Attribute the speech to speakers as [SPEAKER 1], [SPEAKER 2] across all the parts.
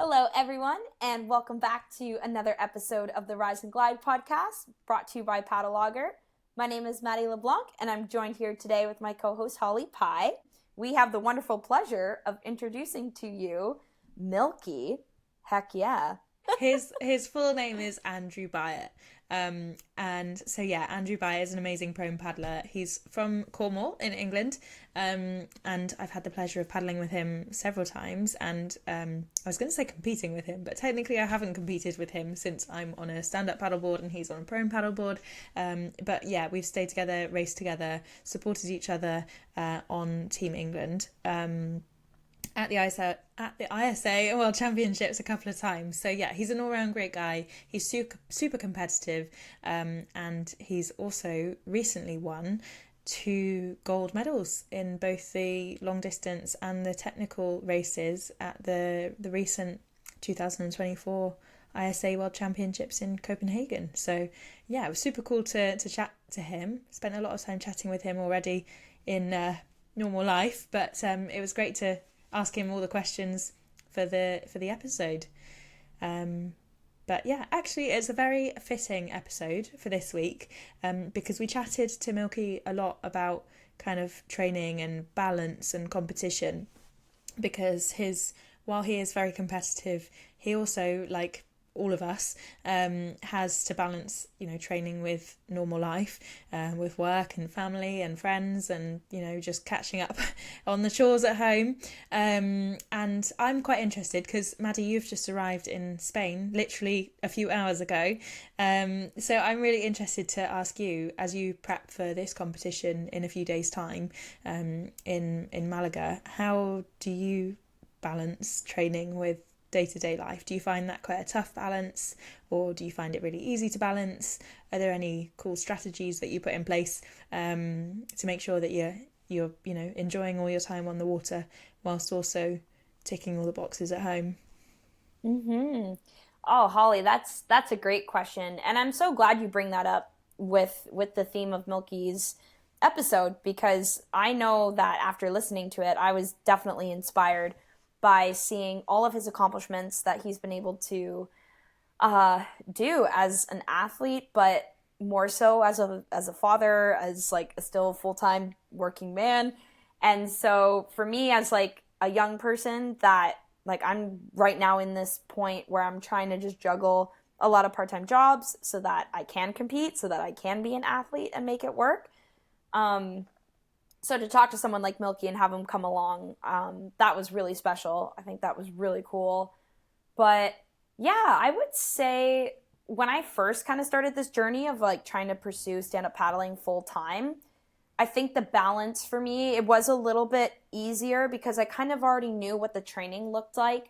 [SPEAKER 1] Hello, everyone, and welcome back to another episode of the Rise and Glide podcast, brought to you by Paddlogger. My name is Maddie LeBlanc, and I'm joined here today with my co-host Holly Pye. We have the wonderful pleasure of introducing to you Milky. Heck yeah.
[SPEAKER 2] His full name is Andrew Byatt. Andrew Byatt is an amazing prone paddler. He's from Cornwall in England, and I've had the pleasure of paddling with him several times. And I was going to say competing with him, but technically I haven't competed with him since I'm on a stand-up paddleboard and he's on a prone paddleboard. But yeah, we've stayed together, raced together, supported each other on Team England. At the ISA World Championships a couple of times. So yeah, he's an all-round great guy. He's super competitive, and he's also recently won 2 gold medals in both the long distance and the technical races at the recent 2024 ISA World Championships in Copenhagen. So yeah, it was super cool to chat to him. Spent a lot of time chatting with him already in normal life, but it was great to ask him all the questions for the episode. But yeah, actually it's a very fitting episode for this week, because we chatted to Milky a lot about kind of training and balance and competition, because while he is very competitive, he also, like all of us, has to balance, training with normal life, with work and family and friends, and just catching up on the chores at home. And I'm quite interested because Maddie, you've just arrived in Spain literally a few hours ago, so I'm really interested to ask you, as you prep for this competition in a few days' time, in Malaga, how do you balance training with day-to-day life? Do you find that quite a tough balance, or do you find it really easy to balance? Are there any cool strategies that you put in place to make sure that you're enjoying all your time on the water whilst also ticking all the boxes at home?
[SPEAKER 1] Oh, Holly, that's a great question, and I'm so glad you bring that up with the theme of Milky's episode, because I know that after listening to it, I was definitely inspired by seeing all of his accomplishments that he's been able to do as an athlete, but more so as a father, as like a still full-time working man. And so for me, as like a young person, that like I'm right now in this point where I'm trying to just juggle a lot of part-time jobs so that I can compete, so that I can be an athlete and make it work. So to talk to someone like Milky and have him come along, that was really special. I think that was really cool. But yeah, I would say when I first kind of started this journey of like trying to pursue stand-up paddling full time, I think the balance for me, it was a little bit easier because I kind of already knew what the training looked like.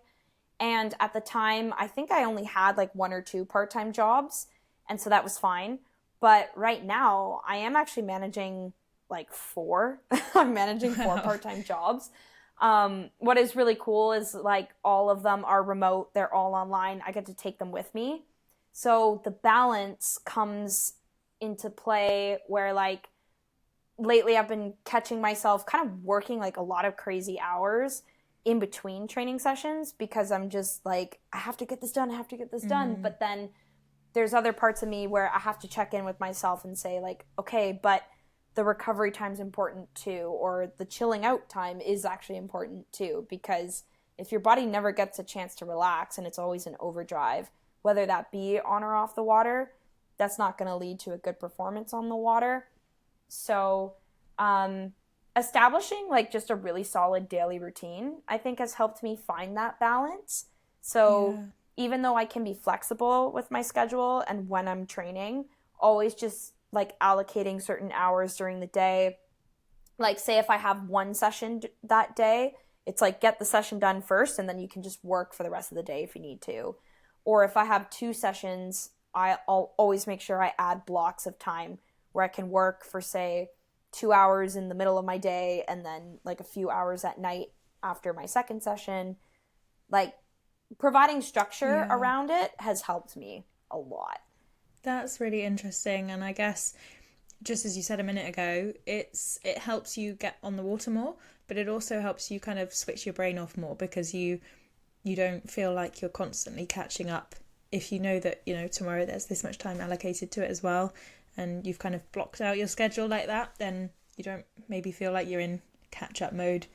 [SPEAKER 1] And at the time, I think I only had like 1 or 2 part-time jobs, and so that was fine. But right now, I am actually managing like 4. I'm managing 4
[SPEAKER 2] Wow.
[SPEAKER 1] part-time jobs. What is really cool is like all of them are remote. They're all online. I get to take them with me. So the balance comes into play where like lately I've been catching myself kind of working like a lot of crazy hours in between training sessions because I'm just like, I have to get this done. I have to get this done. But then there's other parts of me where I have to check in with myself and say like, okay, but the recovery time's important too, or the chilling out time is actually important too, because if your body never gets a chance to relax and it's always in overdrive, whether that be on or off the water, that's not going to lead to a good performance on the water. So establishing like just a really solid daily routine, I think, has helped me find that balance. So
[SPEAKER 2] Yeah.
[SPEAKER 1] even though I can be flexible with my schedule and when I'm training, always just like allocating certain hours during the day. Like say if I have one session that day, it's like get the session done first and then you can just work for the rest of the day if you need to. Or if I have 2 sessions, I'll always make sure I add blocks of time where I can work for say 2 hours in the middle of my day and then like a few hours at night after my second session. Like providing structure
[SPEAKER 2] Yeah.
[SPEAKER 1] around it has helped me a lot.
[SPEAKER 2] That's really interesting, and I guess just as you said a minute ago, it helps you get on the water more, but it also helps you kind of switch your brain off more because you don't feel like you're constantly catching up if you know that, tomorrow there's this much time allocated to it as well, and you've kind of blocked out your schedule like that, then you don't maybe feel like you're in catch-up mode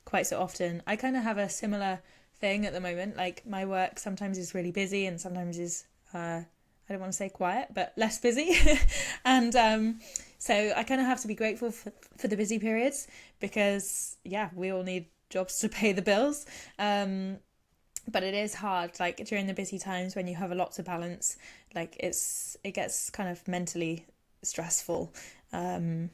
[SPEAKER 2] quite so often. I kind of have a similar thing at the moment. Like, my work sometimes is really busy and sometimes is, I don't want to say quiet, but less busy. And so I kind of have to be grateful for the busy periods because, yeah, we all need jobs to pay the bills. But it is hard, like during the busy times when you have a lot to balance, like it gets kind of mentally stressful. And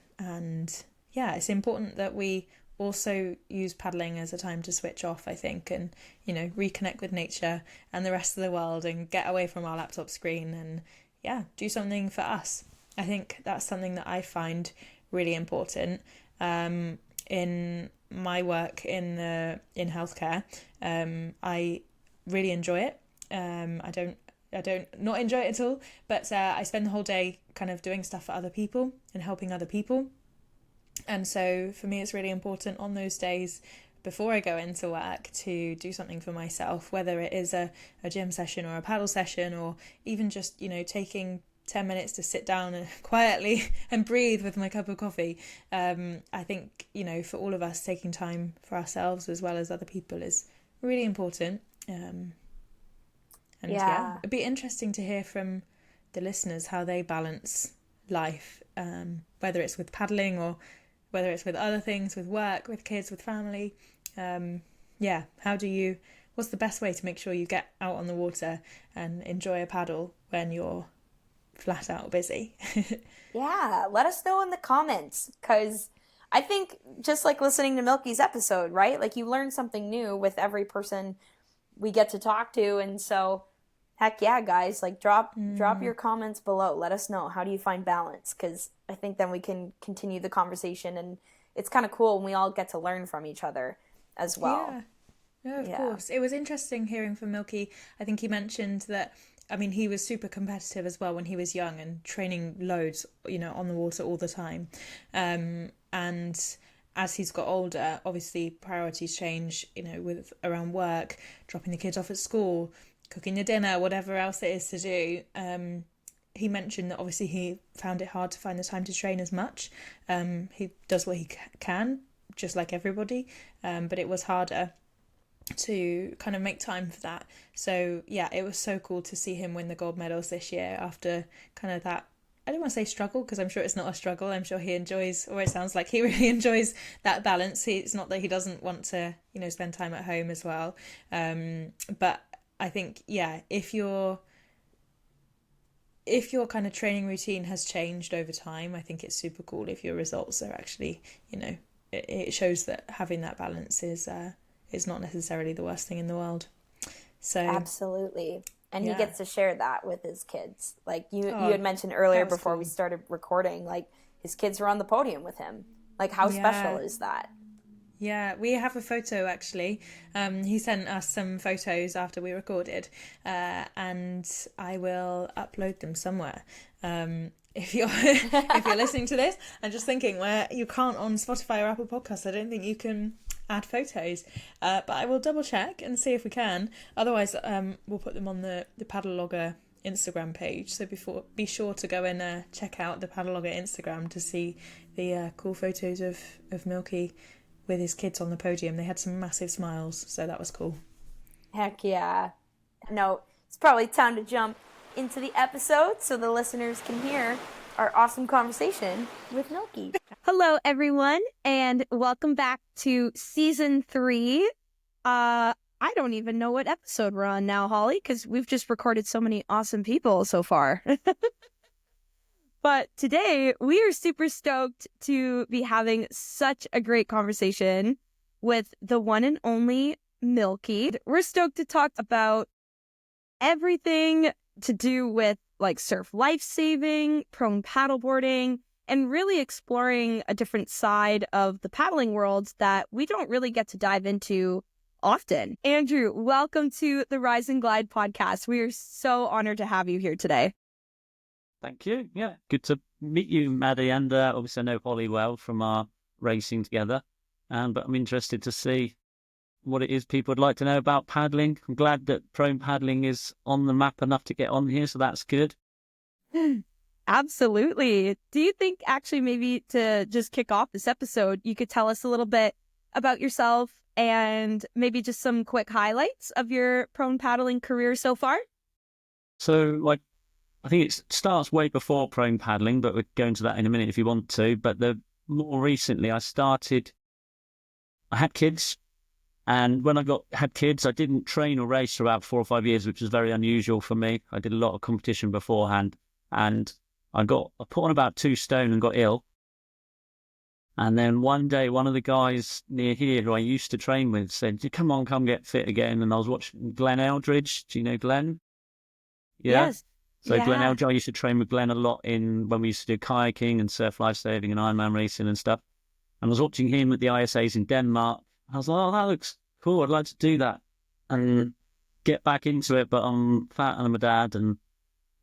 [SPEAKER 2] yeah, it's important that we also use paddling as a time to switch off, I think, and, reconnect with nature and the rest of the world and get away from our laptop screen and, yeah, do something for us. I think that's something that I find really important. In my work in healthcare, I really enjoy it. I don't not enjoy it at all, but I spend the whole day kind of doing stuff for other people and helping other people. And so for me, it's really important on those days before I go into work to do something for myself, whether it is a gym session or a paddle session, or even just, taking 10 minutes to sit down and quietly and breathe with my cup of coffee. I think, for all of us, taking time for ourselves as well as other people is really important. And yeah, it'd be interesting to hear from the listeners how they balance life, whether it's with paddling or whether it's with other things, with work, with kids, with family. Yeah, what's the best way to make sure you get out on the water and enjoy a paddle when you're flat out busy?
[SPEAKER 1] Yeah, let us know in the comments, because I think just like listening to Milky's episode, right? Like, you learn something new with every person we get to talk to, and so heck yeah, guys, like drop your comments below. Let us know, how do you find balance? Because I think then we can continue the conversation, and it's kind of cool when we all get to learn from each other as well.
[SPEAKER 2] Yeah, of course. It was interesting hearing from Milky. I think he mentioned that, I mean, he was super competitive as well when he was young and training loads, on the water all the time. And as he's got older, obviously priorities change, with around work, dropping the kids off at school, cooking your dinner, whatever else it is to do. He mentioned that obviously he found it hard to find the time to train as much. He does what he can, just like everybody, but it was harder to kind of make time for that. So yeah, it was so cool to see him win the gold medals this year after kind of that, I don't want to say struggle, because I'm sure it's not a struggle. I'm sure he enjoys, or it sounds like he really enjoys that balance. It's not that he doesn't want to, spend time at home as well. But I think, yeah, if your kind of training routine has changed over time, I think it's super cool if your results are actually, it shows that having that balance is not necessarily the worst thing in the world. So
[SPEAKER 1] absolutely. And he gets to share that with his kids. Like you had mentioned earlier before we started recording, like his kids were on the podium with him. Like, how special is that?
[SPEAKER 2] Yeah, we have a photo actually. He sent us some photos after we recorded, and I will upload them somewhere. If you're listening to this and just thinking where you can't on Spotify or Apple Podcasts, I don't think you can add photos, but I will double check and see if we can. Otherwise, we'll put them on the Paddle Logger Instagram page. So be sure to go and check out the Paddle Logger Instagram to see the cool photos of Milky with his kids on the podium. They had some massive smiles, so that was cool.
[SPEAKER 1] Heck yeah. No, it's probably time to jump into the episode so the listeners can hear our awesome conversation with Milky.
[SPEAKER 3] Hello, everyone, and welcome back to season 3. I don't even know what episode we're on now, Holly, because we've just recorded so many awesome people so far. But today, we are super stoked to be having such a great conversation with the one and only Milky. We're stoked to talk about everything to do with like surf life-saving, prone paddleboarding, and really exploring a different side of the paddling world that we don't really get to dive into often. Andrew, welcome to the Rise and Glide podcast. We are so honored to have you here today.
[SPEAKER 4] Thank you. Yeah, good to meet you, Maddie, and obviously I know Holly well from our racing together. But I'm interested to see what it is people would like to know about paddling. I'm glad that prone paddling is on the map enough to get on here, so that's good.
[SPEAKER 3] Absolutely. Do you think actually maybe to just kick off this episode, you could tell us a little bit about yourself and maybe just some quick highlights of your prone paddling career so far?
[SPEAKER 4] So, like, I think it starts way before prone paddling, but we'll go into that in a minute if you want to. But more recently, I had kids, and when had kids, I didn't train or race for about 4 or 5 years, which was very unusual for me. I did a lot of competition beforehand, and I put on about 2 stone and got ill. And then one day, one of the guys near here who I used to train with said, come get fit again. And I was watching Glenn Eldridge. Do you know Glenn? Yeah.
[SPEAKER 3] Yes.
[SPEAKER 4] So
[SPEAKER 3] Yeah.
[SPEAKER 4] Glenn Eldridge, I used to train with Glenn a lot when we used to do kayaking and surf lifesaving and Ironman racing and stuff. And I was watching him at the ISAs in Denmark. I was like, oh, that looks cool. I'd like to do that and get back into it. But I'm fat and I'm a dad and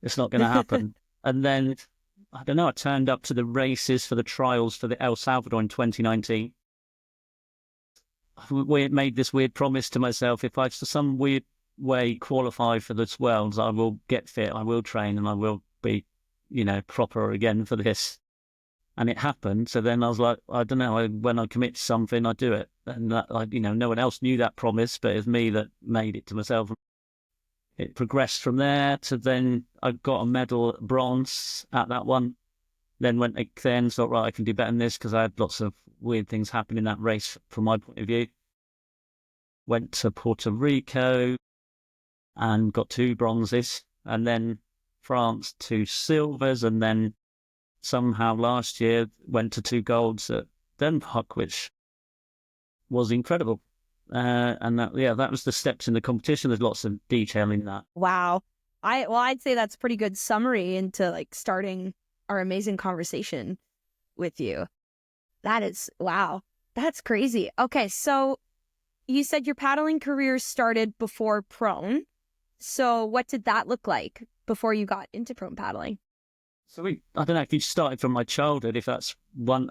[SPEAKER 4] it's not going to happen. And then, I don't know, I turned up to the races for the trials for the El Salvador in 2019. We made this weird promise to myself, if I, for some weird way, qualify for this Worlds, I will get fit, I will train, and I will be, proper again for this. And it happened. So then I was like, I don't know, when I commit to something, I do it. And that, no one else knew that promise, but it's me that made it to myself. It progressed from there to then I got a medal, bronze at that one. Then thought, right, I can do better than this because I had lots of weird things happen in that race from my point of view. Went to Puerto Rico and got 2 bronzes, and then France 2 silvers, and then somehow last year went to 2 golds at Denmark, which was incredible. And that was the steps in the competition. There's lots of detail in that.
[SPEAKER 3] Wow. I'd say that's a pretty good summary into like starting our amazing conversation with you. That is, wow. That's crazy. Okay. So you said your paddling career started before prone. So what did that look like before you got into prone paddling?
[SPEAKER 4] So I don't know if you started from my childhood, if that's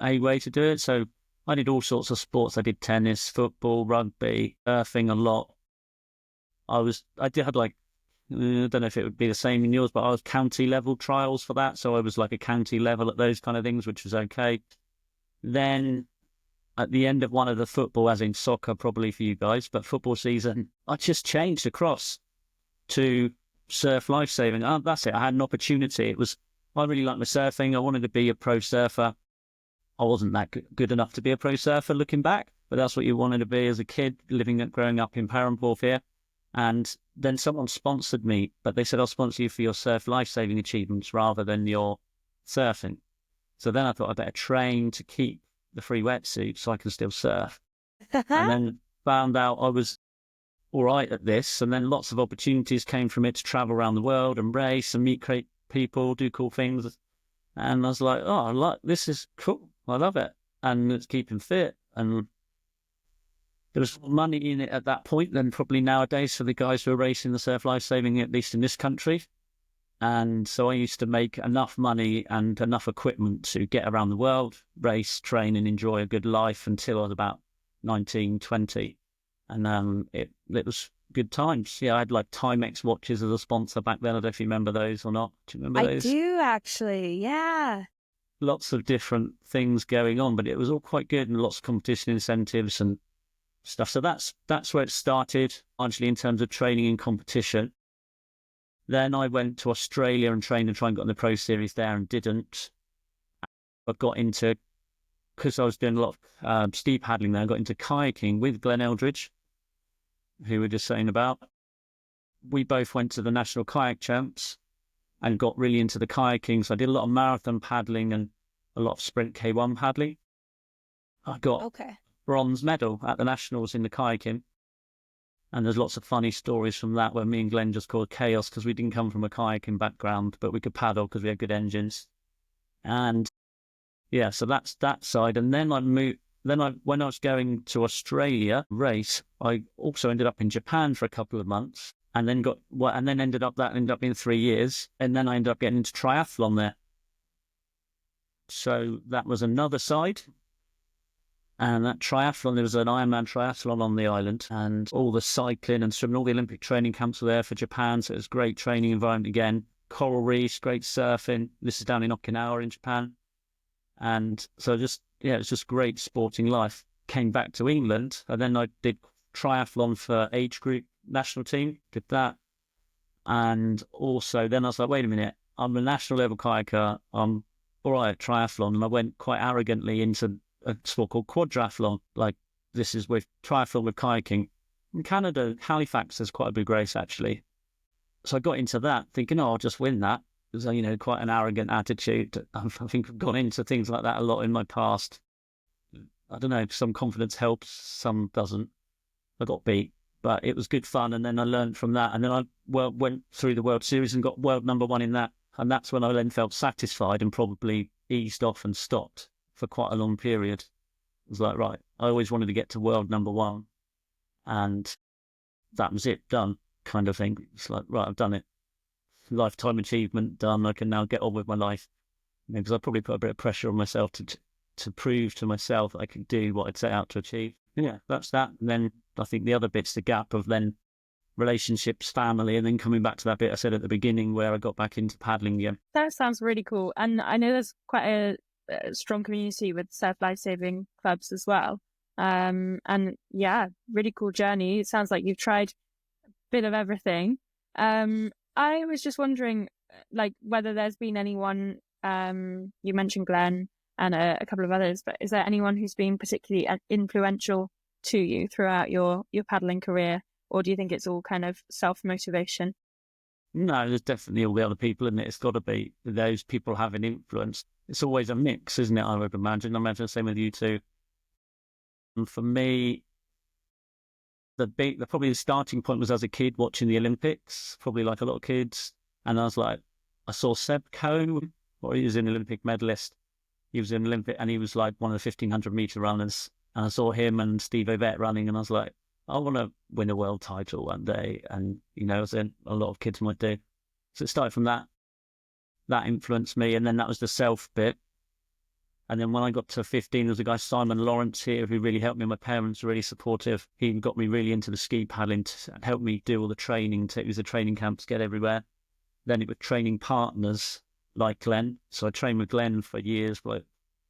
[SPEAKER 4] a way to do it. So I did all sorts of sports. I did tennis, football, rugby, surfing a lot. I had like, I don't know if it would be the same in yours, but I was county level trials for that. So I was like a county level at those kind of things, which was okay. Then at the end of one of the football, as in soccer, probably for you guys, but football season, I just changed across to surf lifesaving. That's it. I had an opportunity. I really liked my surfing. I wanted to be a pro surfer. I wasn't that good enough to be a pro surfer looking back, but that's what you wanted to be as a kid, growing up in Perranporth here. And then someone sponsored me, but they said, I'll sponsor you for your surf lifesaving achievements rather than your surfing. So then I thought I'd better train to keep the free wetsuit so I can still surf. And then found out I was all right at this. And then lots of opportunities came from it to travel around the world and race and meet great people, do cool things. And I was like, oh, this is cool. I love it. And it's keeping fit. And there was more money in it at that point than probably nowadays for the guys who are racing the surf lifesaving, at least in this country. And so I used to make enough money and enough equipment to get around the world, race, train, and enjoy a good life until I was about 19, 20. And it was good times. Yeah, I had like Timex watches as a sponsor back then. I don't know if you remember those or not. Do you remember those?
[SPEAKER 3] I do, actually. Yeah.
[SPEAKER 4] Lots of different things going on, but it was all quite good and lots of competition incentives and stuff. So that's where it started, largely in terms of training and competition. Then I went to Australia and trained and tried and got in the pro series there and didn't. I got into, because I was doing a lot of steep paddling there, I got into kayaking with Glenn Eldridge, who we were just saying about. We both went to the national kayak champs and got really into the kayaking. So I did a lot of marathon paddling and a lot of sprint K1 paddling. I got bronze medal at the nationals in the kayaking. And there's lots of funny stories from that where me and Glenn just called chaos because we didn't come from a kayaking background, but we could paddle because we had good engines. And yeah, so that's that side. And then when I was going to Australia race, I also ended up in Japan for a couple of months and then ended up being 3 years. And then I ended up getting into triathlon there. So that was another side. And that triathlon, there was an Ironman triathlon on the island, and all the cycling and swimming, all the Olympic training camps were there for Japan. So it was a great training environment again. Coral reefs, great surfing. This is down in Okinawa in Japan. And so it was just great sporting life. Came back to England, and then I did triathlon for age group national team, did that. And also then I was like, wait a minute, I'm a national level kayaker. I'm all right at triathlon. And I went quite arrogantly into a sport called quadrathlon. Like, this is with triathlon with kayaking. In Canada, Halifax has quite a big race, actually. So I got into that thinking, I'll just win that. It was, quite an arrogant attitude. I think I've gone into things like that a lot in my past. I don't know, some confidence helps, some doesn't. I got beat, but it was good fun. And then I learned from that. And then I went through the World Series and got world number one in that. And that's when I then felt satisfied and probably eased off and stopped for quite a long period. It was like, right, I always wanted to get to world number one. And that was it, done, kind of thing. It's like, right, I've done it. Lifetime achievement done. I can now get on with my life. Because I probably put a bit of pressure on myself to prove to myself that I could do what I'd set out to achieve. Yeah, that's that. And then I think the other bit's the gap of then relationships, family, and then coming back to that bit I said at the beginning where I got back into paddling again.
[SPEAKER 3] That sounds really cool. And I know there's quite a strong community with surf lifesaving clubs as well. And yeah, really cool journey. It sounds like you've tried a bit of everything. I was just wondering, like, whether there's been anyone, you mentioned Glenn and a couple of others, but is there anyone who's been particularly influential to you throughout your paddling career? Or do you think it's all kind of self-motivation?
[SPEAKER 4] No, there's definitely all the other people in it. It's got to be those people having influence. It's always a mix, isn't it? I would imagine. I imagine the same with you too. And for me, probably the starting point was as a kid watching the Olympics, probably like a lot of kids. And I was like, I saw Seb Coe, or he was an Olympic medalist. He was an Olympic, and he was like one of the 1500 meter runners. And I saw him and Steve Ovett running, and I was like, I want to win a world title one day. And, as a lot of kids might do. So it started from that. That influenced me. And then that was the self bit. And then when I got to 15, there was a guy, Simon Lawrence here, who really helped me. My parents were really supportive. He got me really into the ski paddling, helped me do all the training. It was the training camps, get everywhere. Then it was training partners like Glenn. So I trained with Glenn for years, like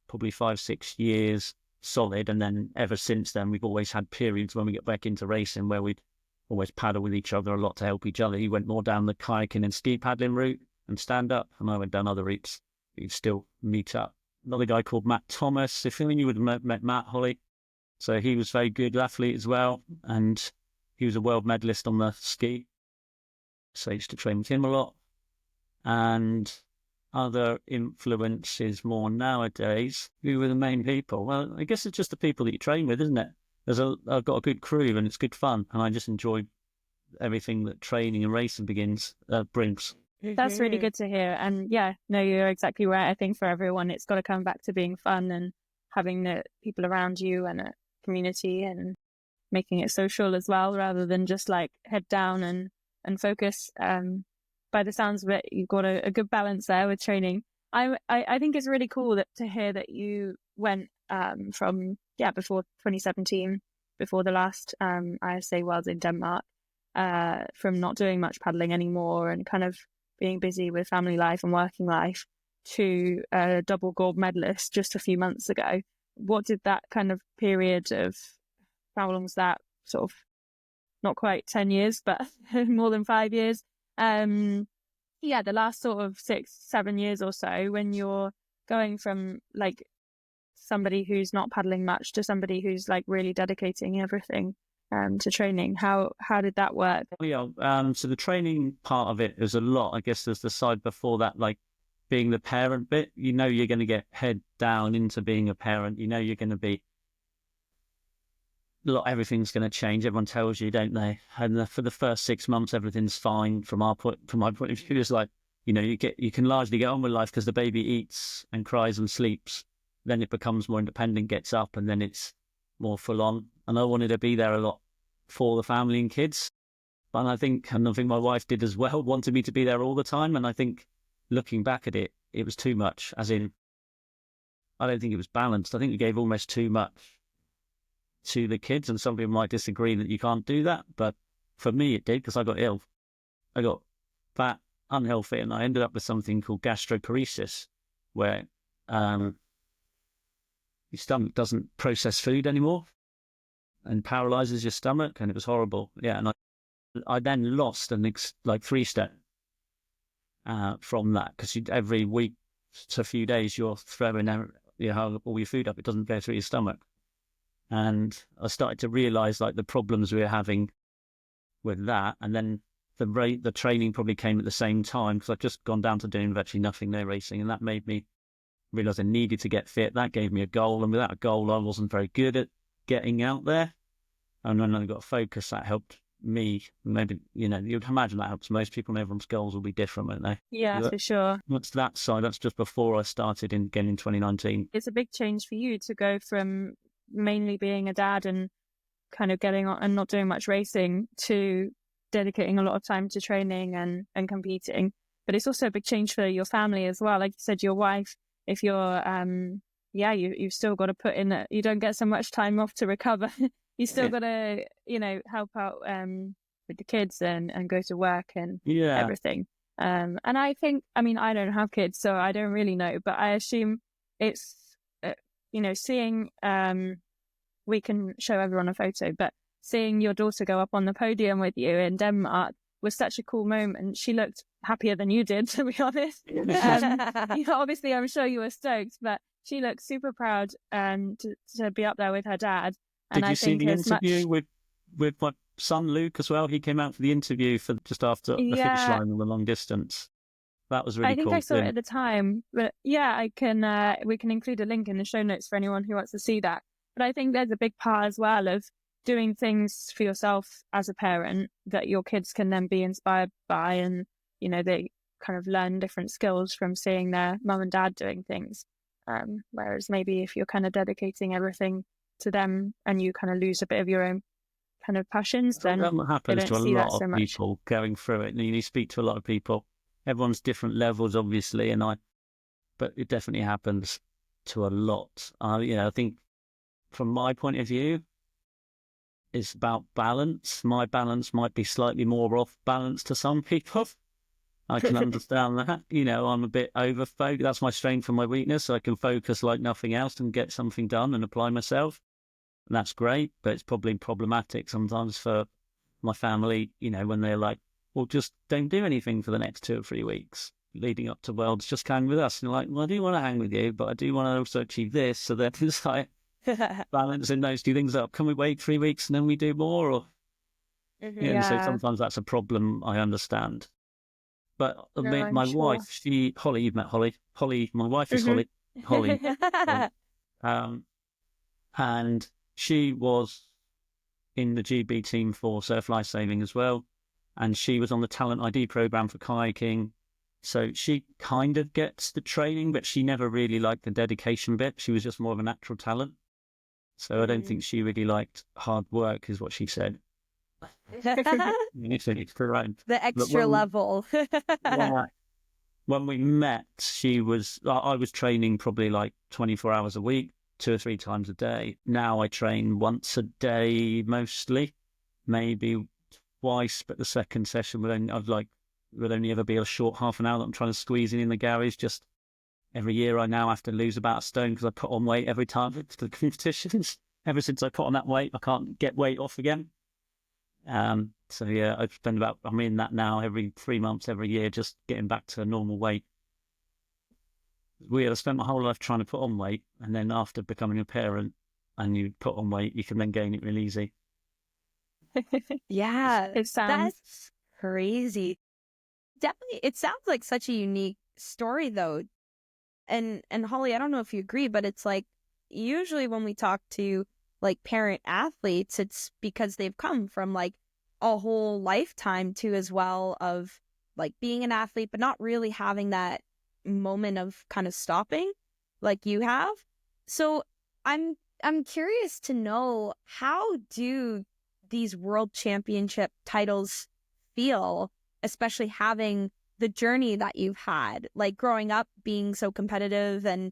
[SPEAKER 4] probably 5-6 years solid. And then ever since then, we've always had periods when we get back into racing where we'd always paddle with each other a lot to help each other. He went more down the kayaking and ski paddling route and stand up, and I went down other routes. We'd still meet up. Another guy called Matt Thomas. If you would have met Matt, Holly. So he was a very good athlete as well. And he was a world medalist on the ski. So I used to train with him a lot. And other influences more nowadays, who were the main people? Well, I guess it's just the people that you train with, isn't it? I've got a good crew and it's good fun. And I just enjoy everything that training and racing brings.
[SPEAKER 3] That's really good to hear. And yeah, no, you're exactly right. I think for everyone, it's got to come back to being fun and having the people around you and a community and making it social as well, rather than just like head down and focus. By the sounds of it, you've got a good balance there with training. I think it's really cool to hear that you went from before 2017, before the last ISA Worlds in Denmark, from not doing much paddling anymore and kind of being busy with family life and working life, to a double gold medalist just a few months ago. What did that kind of period of, how long was that? Sort of not quite 10 years, but more than 5 years. The last sort of 6-7 years or so, when you're going from like somebody who's not paddling much to somebody who's like really dedicating everything to training. How did that work?
[SPEAKER 4] So the training part of it is a lot. I guess there's the side before that, like being the parent bit. You're going to get head down into being a parent. You're going to be everything's going to change. Everyone tells you, don't they? And for the first 6 months, everything's fine from my point of view. It's like, you can largely get on with life because the baby eats and cries and sleeps. Then it becomes more independent, gets up, and then it's more full on. And I wanted to be there a lot for the family and kids. And I think my wife did as well, wanted me to be there all the time. And I think looking back at it, it was too much. As in, I don't think it was balanced. I think we gave almost too much to the kids, and some people might disagree that you can't do that, but for me it did, because I got ill. I got fat, unhealthy, and I ended up with something called gastroparesis, where your stomach doesn't process food anymore and paralyzes your stomach, and it was horrible. Yeah, and I then lost like 3 stone from that, because every week to a few days you're throwing out, all your food up. It doesn't go through your stomach. And I started to realize like the problems we were having with that. And then the training probably came at the same time, because I'd just gone down to doing virtually nothing, no racing. And that made me realize I needed to get fit. That gave me a goal. And without a goal, I wasn't very good at getting out there. And then I got focus. That helped me. Maybe, you'd imagine that helps most people, and everyone's goals will be different, won't they?
[SPEAKER 3] Yeah, for sure.
[SPEAKER 4] What's that side? That's just before I started again in 2019.
[SPEAKER 3] It's a big change for you to go from mainly being a dad and kind of getting on and not doing much racing to dedicating a lot of time to training and competing. But it's also a big change for your family as well. Like you said, your wife, if you're, you've still got to put in that. You don't get so much time off to recover. You still got to, help out with the kids and go to work and everything. And I think, I don't have kids, so I don't really know, but I assume it's, seeing, we can show everyone a photo, but seeing your daughter go up on the podium with you in Denmark was such a cool moment. She looked happier than you did, to be honest. Obviously, I'm sure you were stoked, but she looked super proud to be up there with her dad. And
[SPEAKER 4] Did you see the interview with my son Luke as well? He came out for the interview for just after the finish line on the long distance. That was really cool.
[SPEAKER 3] I think I saw it at the time, but I can. We can include a link in the show notes for anyone who wants to see that. But I think there's a big part as well of doing things for yourself as a parent that your kids can then be inspired by, and they kind of learn different skills from seeing their mum and dad doing things. Whereas maybe if you're kind of dedicating everything to them and you kind of lose a bit of your own kind of passions, then
[SPEAKER 4] that happens to a lot of
[SPEAKER 3] much.
[SPEAKER 4] people going through it. And you speak to a lot of people. Everyone's different levels, obviously, but it definitely happens to a lot. I think from my point of view, it's about balance. My balance might be slightly more off balance to some people. I can understand that. I'm a bit over-focused. That's my strength and my weakness. So I can focus like nothing else and get something done and apply myself. And that's great, but it's probably problematic sometimes for my family, when they're like, well, just don't do anything for the next 2 or 3 weeks leading up to Worlds. Just hang with us. And you're like, well, I do want to hang with you, but I do want to also achieve this. So then it's like balancing those 2 things up. Can we wait 3 weeks and then we do more? Or so sometimes that's a problem. I understand. But my wife, Holly, you've met Holly. Holly, my wife is Holly. Holly. And she was in the GB team for surf lifesaving as well. And she was on the Talent ID program for kayaking. So she kind of gets the training, but she never really liked the dedication bit. She was just more of a natural talent. So I don't think she really liked hard work, is what she said.
[SPEAKER 3] The extra level.
[SPEAKER 4] When we met, I was training probably like 24 hours a week, 2 or 3 times a day. Now I train once a day mostly, maybe twice, but the second session would only ever be a short half an hour that I'm trying to squeeze in the garage. Just every year I now have to lose about a stone because I put on weight every time for the competitions. Ever since I put on that weight, I can't get weight off again. So yeah, I'm in that now every 3 months, every year, just getting back to a normal weight. Weird. I spent my whole life trying to put on weight, and then after becoming a parent and you put on weight, you can then gain it real easy.
[SPEAKER 3] Yeah, that's crazy. Definitely, it sounds like such a unique story though. And Holly, I don't know if you agree, but it's like usually when we talk to like parent athletes, it's because they've come from like a whole lifetime too as well of like being an athlete, but not really having that moment of kind of stopping like you have. So I'm curious to know, how do these world championship titles feel, especially having the journey that you've had, like growing up being so competitive and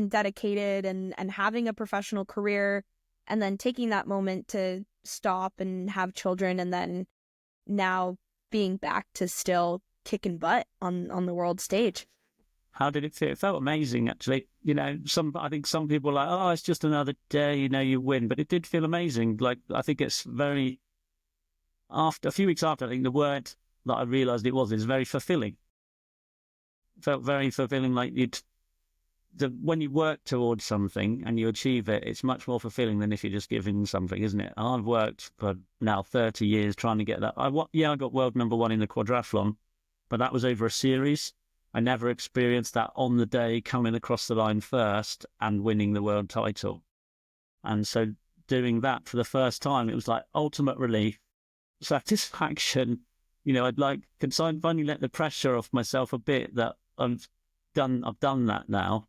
[SPEAKER 3] dedicated and having a professional career, and then taking that moment to stop and have children, and then now being back to still kicking butt on the world stage.
[SPEAKER 4] How did it feel? It felt amazing, actually. I think some people are like, oh, it's just another day, you win. But it did feel amazing. Like, I think it's a few weeks after, I think the word that I realised is very fulfilling. It felt very fulfilling, like when you work towards something and you achieve it, it's much more fulfilling than if you're just giving something, isn't it? I've worked for now 30 years trying to get that. I got world number one in the quadrathlon, but that was over a series. I never experienced that on the day, coming across the line first and winning the world title. And so doing that for the first time, it was like ultimate relief, satisfaction. Could finally let the pressure off myself a bit that I've done that now.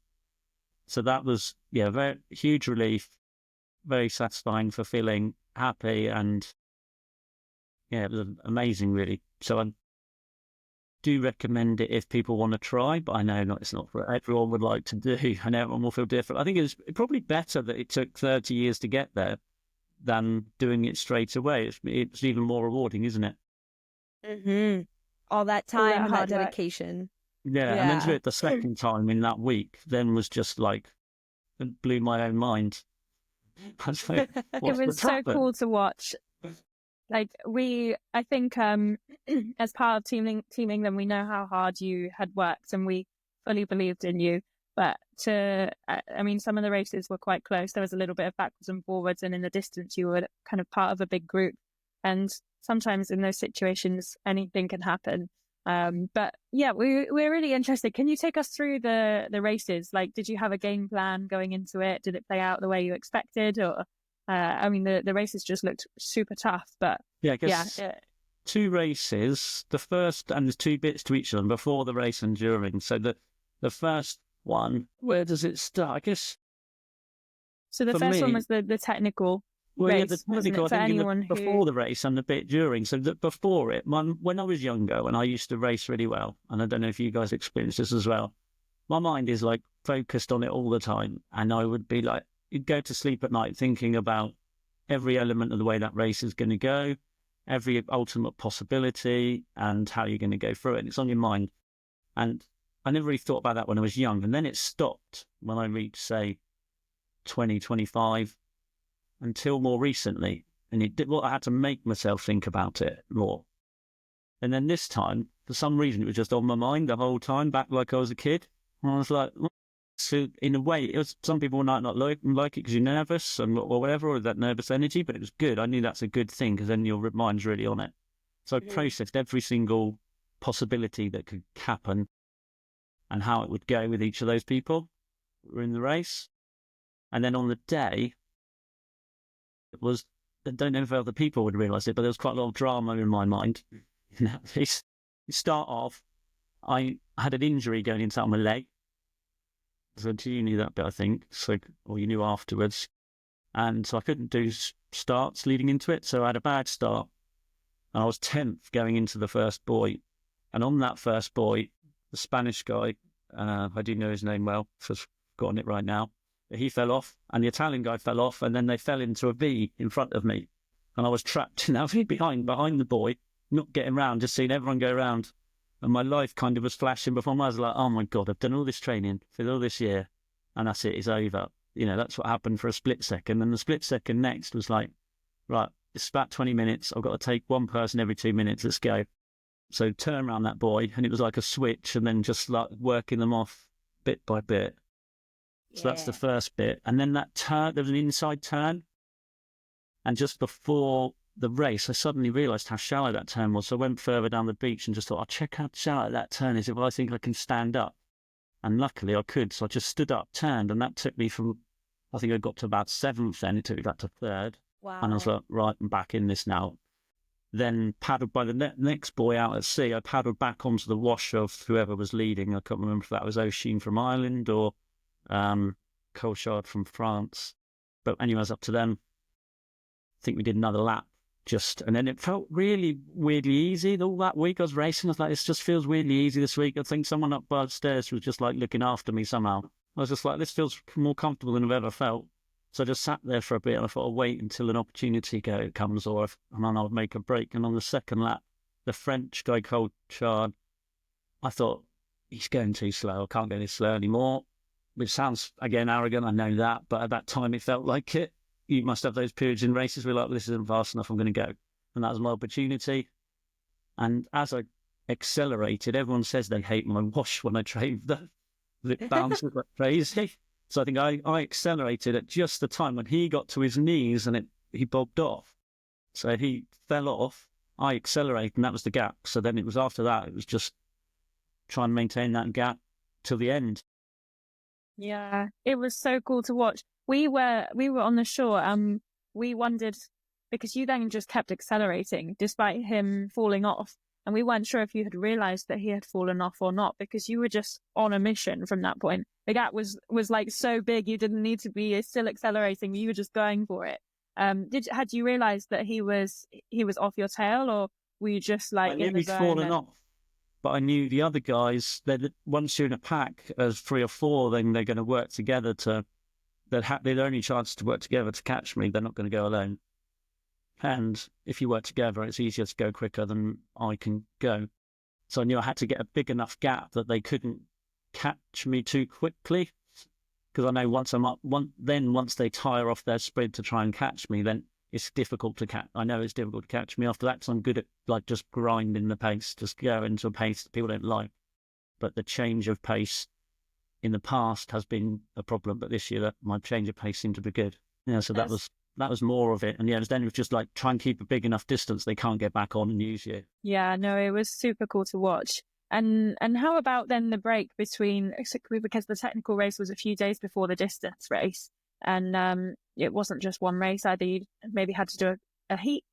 [SPEAKER 4] So that was, very huge relief, very satisfying, fulfilling, happy, and it was amazing, really. So I do recommend it if people want to try, but I know it's not for everyone would like to do. I know everyone will feel different. I think it's probably better that it took 30 years to get there than doing it straight away. It's even more rewarding, isn't it?
[SPEAKER 3] Mm-hmm. All that time and that
[SPEAKER 1] hard work.
[SPEAKER 3] dedication.
[SPEAKER 4] Yeah, and then to do it the second time in that week, then was just like, it blew my own mind. I was like,
[SPEAKER 5] It was so cool to watch. Like I think as part of Team England, we know how hard you had worked and we fully believed in you. But some of the races were quite close. There was a little bit of backwards and forwards, and in the distance, you were kind of part of a big group. And sometimes in those situations, anything can happen. But yeah, we're really interested. Can you take us through the races? Like, did you have a game plan going into it? Did it play out the way you expected? Or, the races just looked super tough, but
[SPEAKER 4] I guess two races, the first, and there's two bits to each of them, before the race and during. So the first one, where does it start? I guess.
[SPEAKER 5] So the first one was the technical.
[SPEAKER 4] Well,
[SPEAKER 5] race,
[SPEAKER 4] the technical,
[SPEAKER 5] for
[SPEAKER 4] I think
[SPEAKER 5] anyone
[SPEAKER 4] before the race and a bit during. So before it, when I was younger, when I used to race really well, and I don't know if you guys experienced this as well, my mind is like focused on it all the time. And I would be like, you'd go to sleep at night thinking about every element of the way that race is going to go, every ultimate possibility, and how you're going to go through it. And it's on your mind. And I never really thought about that when I was young. And then it stopped when I reached, say, 20, 25, until more recently. And I had to make myself think about it more. And then this time, for some reason, it was just on my mind the whole time, back like I was a kid. And I was like, so in a way, some people might not like it because you're nervous or whatever, or that nervous energy, but it was good. I knew that's a good thing because then your mind's really on it. So I processed every single possibility that could happen and how it would go with each of those people who were in the race. And then on the day, it was, I don't know if other people would realise it, but there was quite a lot of drama in my mind. You start off, I had an injury going inside my leg. So you knew that bit, I think, or you knew afterwards. And so I couldn't do starts leading into it. So I had a bad start. And I was 10th going into the first buoy. And on that first buoy, the Spanish guy, I do know his name well, so I've forgotten it right now. He fell off, and the Italian guy fell off, and then they fell into a V in front of me. And I was trapped in that V behind the buoy, not getting round, just seeing everyone go round. And my life kind of was flashing before my eyes. Like, oh my God, I've done all this training for all this year, and that's it, it's over. That's what happened for a split second. And the split second next was like, right, it's about 20 minutes. I've got to take one person every 2 minutes. Let's go. So turn around that buoy, and it was like a switch, and then just like working them off bit by bit. So that's the first bit. And then that turn, there was an inside turn. And just before the race, I suddenly realised how shallow that turn was. So I went further down the beach and just thought, I'll check how shallow that turn is if I think I can stand up. And luckily I could. So I just stood up, turned, and that took me from, I think I got to about 7th then. It took me back to 3rd.
[SPEAKER 3] Wow.
[SPEAKER 4] And I was like, right, I'm back in this now. Then paddled by the next buoy out at sea, I paddled back onto the wash of whoever was leading. I can't remember if that was O'Sheen from Ireland or Colchard from France, but anyway, I was up to them. I think we did another lap and then it felt really weirdly easy. All that week I was racing, I was like, this just feels weirdly easy this week. I think someone up by the stairs was just like looking after me somehow. I was just like, this feels more comfortable than I've ever felt. So I just sat there for a bit, and I thought I'll wait until an opportunity comes, and then I'll make a break. And on the second lap, the French guy called Chard, I thought, he's going too slow. I can't go this slow anymore. Which sounds, again, arrogant, I know that, but at that time it felt like it. You must have those periods in races where you're like, this isn't fast enough, I'm going to go. And that was my opportunity. And as I accelerated, everyone says they hate my wash when I train. It bounces like crazy. So I think I accelerated at just the time when he got to his knees and he bobbed off. So he fell off, I accelerated, and that was the gap. So then it was after that, it was just try and maintain that gap till the end.
[SPEAKER 5] Yeah, it was so cool to watch. We were on the shore. We wondered, because you then just kept accelerating despite him falling off, and we weren't sure if you had realized that he had fallen off or not, because you were just on a mission from that point. The gap was like so big, you didn't need to be still accelerating. You were just going for it. Had you realized that he was off your tail, or were you just like in the zone?
[SPEAKER 4] Fallen off. But I knew the other guys, that once you're in a pack as 3 or 4, then they're going to work together their only chance to work together to catch me. They're not going to go alone. And if you work together, it's easier to go quicker than I can go. So I knew I had to get a big enough gap that they couldn't catch me too quickly. Because I know once I'm up, once they tire off their sprint to try and catch me, then it's difficult to catch. I know it's difficult to catch me after that, because I'm good at like just grinding the pace, just go into a pace that people don't like. But the change of pace in the past has been a problem. But this year, my change of pace seemed to be good. Yeah, so that was more of it. And yeah, then it was just like try and keep a big enough distance they can't get back on and use you.
[SPEAKER 5] Yeah, no, it was super cool to watch. And how about then the break between, because the technical race was a few days before the distance race, and it wasn't just one race either. You maybe had to do a heat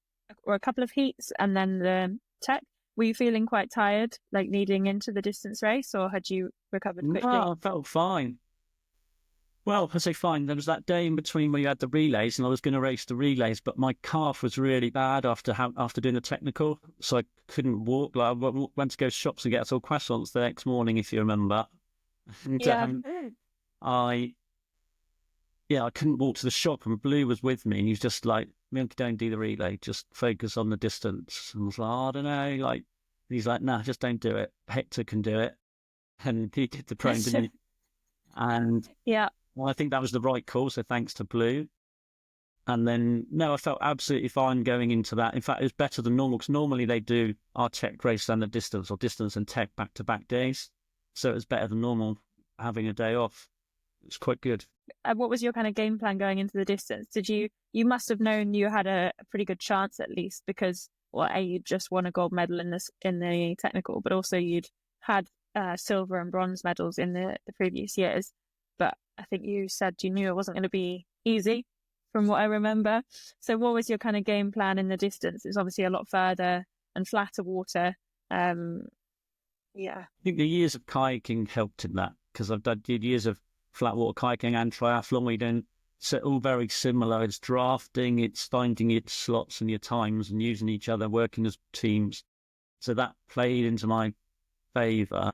[SPEAKER 5] or a couple of heats and then the tech. Were you feeling quite tired, like leading into the distance race, or had you recovered quickly?
[SPEAKER 4] No, I felt fine. Well, I say fine. There was that day in between where you had the relays, and I was going to race the relays, but my calf was really bad after doing the technical, so I couldn't walk. Like, I went to go shops and get us all croissants the next morning, if you remember. And,
[SPEAKER 5] Yeah.
[SPEAKER 4] I couldn't walk to the shop, and Blue was with me, and he was just like, Milky, don't do the relay, just focus on the distance. And I was like, I don't know, like, he's like, nah, just don't do it. Hector can do it. And he did the prone, didn't he? And
[SPEAKER 5] yeah.
[SPEAKER 4] Well, I think that was the right call, so thanks to Blue. And then, no, I felt absolutely fine going into that. In fact, it was better than normal, because normally they do our tech race and the distance, or distance and tech back-to-back days. So it was better than normal having a day off. It was quite good.
[SPEAKER 5] What was your kind of game plan going into the distance? You must have known you had a pretty good chance at least, because, well, you'd just won a gold medal in the technical, but also you'd had silver and bronze medals in the previous years. But I think you said you knew it wasn't going to be easy, from what I remember. So what was your kind of game plan in the distance? It's obviously a lot further and flatter water. Yeah.
[SPEAKER 4] I think the years of kayaking helped in that, because I've did years of flat water kayaking and triathlon. We don't, so all very similar. It's drafting, it's finding your slots and your times and using each other, working as teams. So that played into my favour.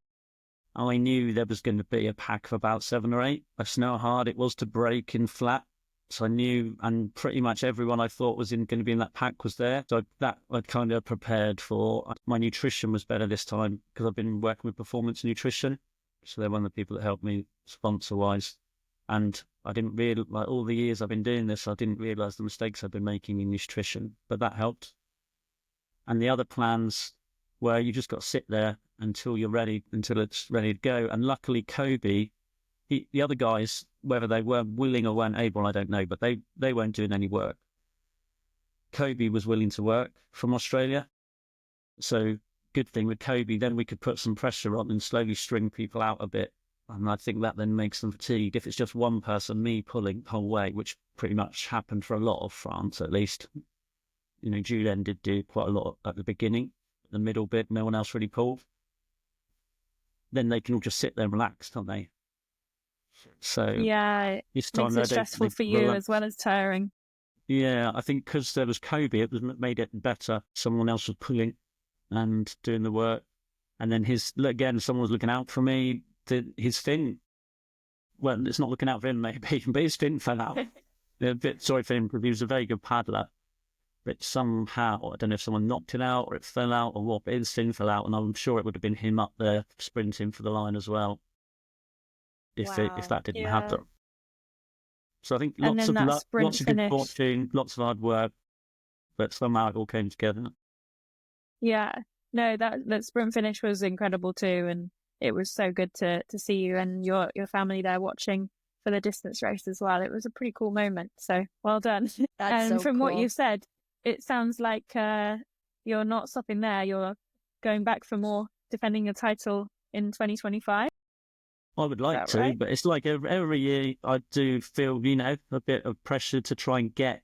[SPEAKER 4] I knew there was going to be a pack of about 7 or 8. I just know how hard it was to break in flat. So I knew, and pretty much everyone I thought was going to be in that pack was there. So that I'd kind of prepared for. My nutrition was better this time, because I've been working with performance nutrition. So they're one of the people that helped me sponsor-wise. And I didn't really, like all the years I've been doing this, I didn't realise the mistakes I've been making in nutrition. But that helped. And the other plans were you just got to sit there until you're ready, until it's ready to go. And luckily, Kobe, the other guys, whether they were willing or weren't able, I don't know, but they weren't doing any work. Kobe was willing to work from Australia. So good thing with Kobe, then we could put some pressure on and slowly string people out a bit. And I think that then makes them fatigued. If it's just one person, me pulling the whole way, which pretty much happened for a lot of France, at least. You know, Julien did do quite a lot at the beginning. The middle bit, no one else really pulled. Then they can all just sit there and relax, can't they? So
[SPEAKER 5] yeah,
[SPEAKER 4] this time
[SPEAKER 5] makes it stressful for you as well as tiring.
[SPEAKER 4] Yeah, I think because there was Kobe, it made it better. Someone else was pulling and doing the work, and then someone was looking out for me. His fin, well, it's not looking out for him maybe, but his fin fell out. a bit sorry for him because he was a very good paddler. But somehow, I don't know if someone knocked it out or it fell out or what, but his fin fell out, and I'm sure it would have been him up there sprinting for the line as well if that didn't happen. So I think lots of luck, lots of good fortune, lots of hard work, but somehow it all came together.
[SPEAKER 5] Yeah, no, that sprint finish was incredible too, and it was so good to see you and your family there watching for the distance race as well. It was a pretty cool moment, so well done. And from what you said, it sounds like you're not stopping there. You're going back for more, defending your title in 2025.
[SPEAKER 4] I would like to, right? But it's like every year I do feel, a bit of pressure to try and get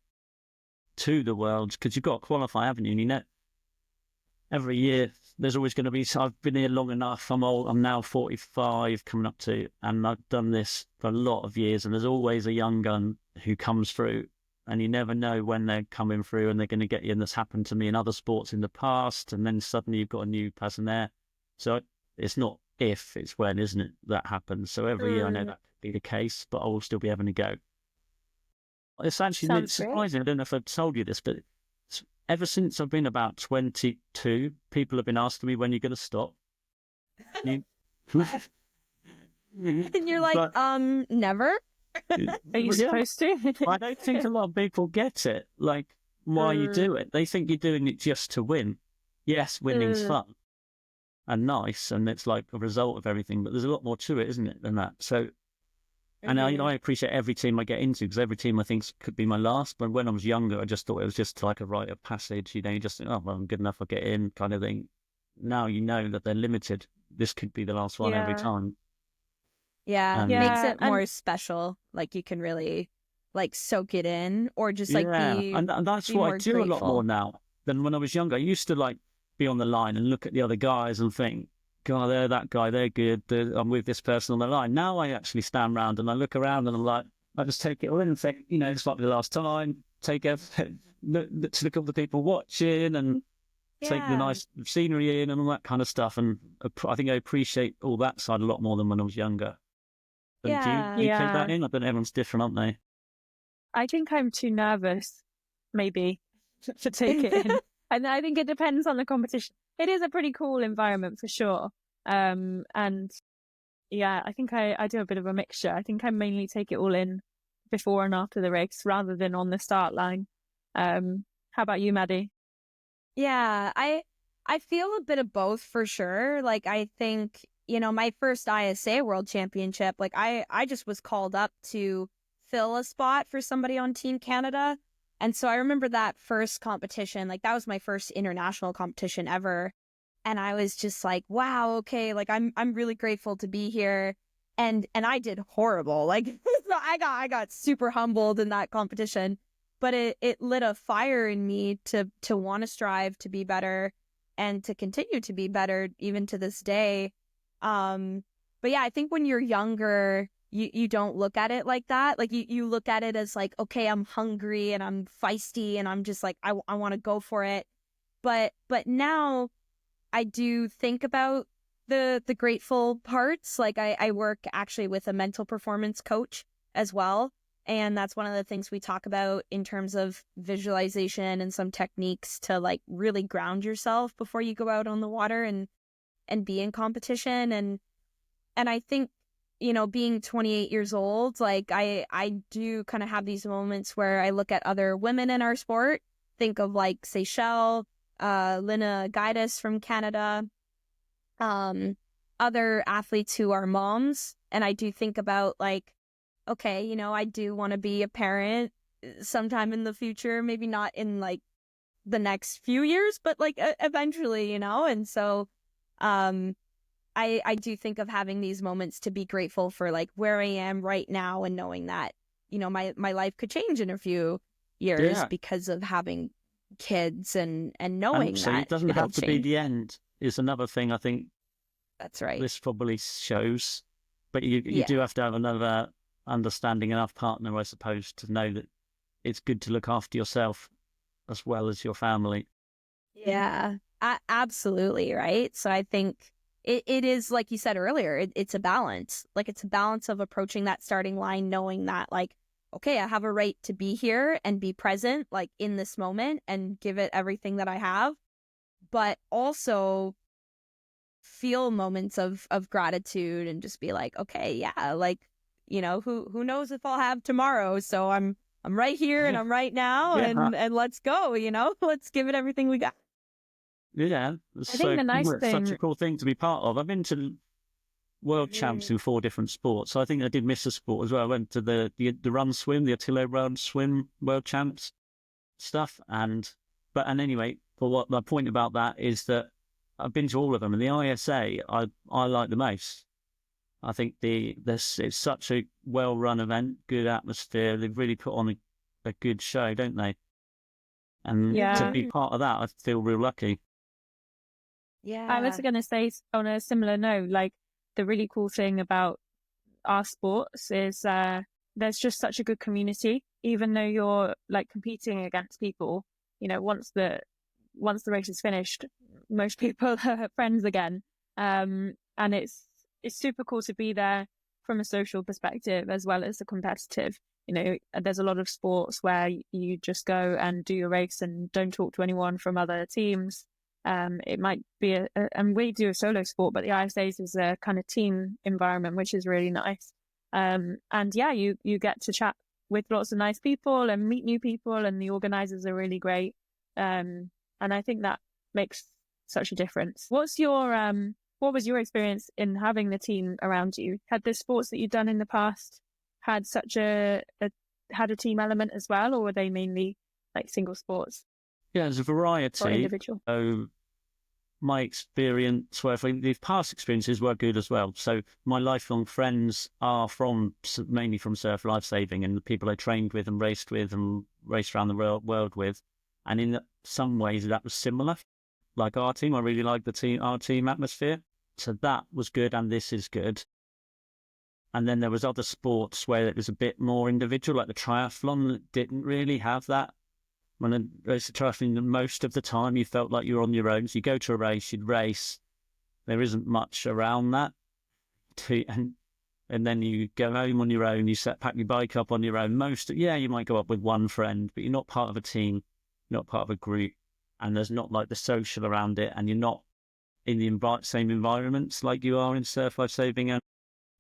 [SPEAKER 4] to the Worlds because you've got to qualify, haven't you? Every year there's always going to be. I've been here long enough. I'm old. I'm now 45, coming up to, and I've done this for a lot of years. And there's always a young gun who comes through. And you never know when they're coming through and they're going to get you. And that's happened to me in other sports in the past. And then suddenly you've got a new person there. So it's not if, it's when, isn't it, that happens. So every year I know that could be the case, but I will still be having to go. It's actually surprising. I don't know if I've told you this, but ever since I've been about 22, people have been asking me when you're going to stop.
[SPEAKER 3] And you're like, never.
[SPEAKER 5] Are you supposed to?
[SPEAKER 4] I don't think a lot of people get it. Like, why you do it? They think you're doing it just to win. Yes, winning's fun and nice, and it's like a result of everything. But there's a lot more to it, isn't it, than that? So, and I appreciate every team I get into because every team I think could be my last. But when I was younger, I just thought it was just like a rite of passage. You just think, oh, well, I'm good enough, I'll get in, kind of thing. Now you know that they're limited. This could be the last one every time.
[SPEAKER 3] Yeah, makes it more special. Like you can really soak it in, or just be
[SPEAKER 4] and that's what I do grateful. A lot more now than when I was younger. I used to be on the line and look at the other guys and think, God, they're that guy, they're good. I'm with this person on the line. Now I actually stand around and I look around and I'm like, I just take it all in and think, it's like the last time. Take everything, look at the people watching and take the nice scenery in and all that kind of stuff. And I think I appreciate all that side a lot more than when I was younger. Do you take that in? I bet everyone's different, aren't they?
[SPEAKER 5] I think I'm too nervous, maybe, to take it in. And I think it depends on the competition. It is a pretty cool environment for sure. And I think I do a bit of a mixture. I think I mainly take it all in before and after the race rather than on the start line. How about you, Maddie?
[SPEAKER 3] Yeah, I feel a bit of both for sure. Like, I think, my first ISA World Championship, I just was called up to fill a spot for somebody on Team Canada. And so I remember that first competition, that was my first international competition ever. And I was just like, wow, okay, I'm really grateful to be here. And I did horrible. I got super humbled in that competition, but it lit a fire in me to want to strive to be better and to continue to be better even to this day. But yeah, I think when you're younger, you don't look at it like that. You look at it as okay, I'm hungry and I'm feisty and I'm just I want to go for it. But now I do think about the grateful parts. I work actually with a mental performance coach as well. And that's one of the things we talk about in terms of visualization and some techniques to really ground yourself before you go out on the water and be in competition. And I think, being 28 years old, I do kind of have these moments where I look at other women in our sport, think of Seychelles, Lina Guidas from Canada, other athletes who are moms. And I do think about okay, I do want to be a parent sometime in the future, maybe not in the next few years, but eventually, And so, I do think of having these moments to be grateful for where I am right now and knowing that, my life could change in a few years because of having kids and knowing
[SPEAKER 4] so
[SPEAKER 3] that
[SPEAKER 4] it doesn't have to be the end is another thing I think.
[SPEAKER 3] That's right.
[SPEAKER 4] This probably shows, but you do have to have another understanding enough partner, I suppose, to know that it's good to look after yourself as well as your family.
[SPEAKER 3] Yeah, absolutely. Right. So I think it is, like you said earlier, it's a balance. It's a balance of approaching that starting line, knowing that okay, I have a right to be here and be present, like in this moment, and give it everything that I have, but also feel moments of gratitude and just be like, okay, yeah, like, you know, who knows if I'll have tomorrow, so I'm right here and I'm right now,
[SPEAKER 4] Yeah.
[SPEAKER 3] and let's go, you know, let's give it everything we got.
[SPEAKER 4] Yeah,
[SPEAKER 5] I think the nice
[SPEAKER 4] it's such a
[SPEAKER 5] thing,
[SPEAKER 4] cool thing to be part of. I've been to world champs in 4 different sports. So I think I did miss a sport as well. I went to the run swim, the Attilo run swim world champs stuff. And anyway, but what my point about that is that I've been to all of them, and the ISA I like the most. I think it's such a well run event, good atmosphere. They've really put on a good show, don't they? And to
[SPEAKER 5] yeah.
[SPEAKER 4] be part of that, I feel real lucky.
[SPEAKER 3] Yeah.
[SPEAKER 5] I was going to say on a similar note, like the really cool thing about our sports is there's just such a good community, even though you're like competing against people, you know, once the race is finished, most people are friends again. And it's super cool to be there from a social perspective as well as a competitive. You know, there's a lot of sports where you just go and do your race and don't talk to anyone from other teams. It might be and we do a solo sport, but the ISAs is a kind of team environment, which is really nice. And yeah, you get to chat with lots of nice people and meet new people, and the organizers are really great. And I think that makes such a difference. What was your experience in having the team around you? Had the sports that you've done in the past had such had a team element as well, or were they mainly like single sports?
[SPEAKER 4] Yeah, there's a variety.
[SPEAKER 5] Or individual.
[SPEAKER 4] So my experience, well, I think the past experiences were good as well. So my lifelong friends are mainly from surf lifesaving, and the people I trained with and raced around the world with. And in some ways that was similar. Like our team, I really liked our team atmosphere. So that was good, and this is good. And then there was other sports where it was a bit more individual, like the triathlon that didn't really have that. When I raced the triathlon, most of the time you felt like you were on your own. So you go to a race, you'd race. There isn't much around that. And then you go home on your own, you pack your bike up on your own. You might go up with one friend, but you're not part of a team, not part of a group. And there's not like the social around it, and you're not in the same environments like you are in surf lifesaving and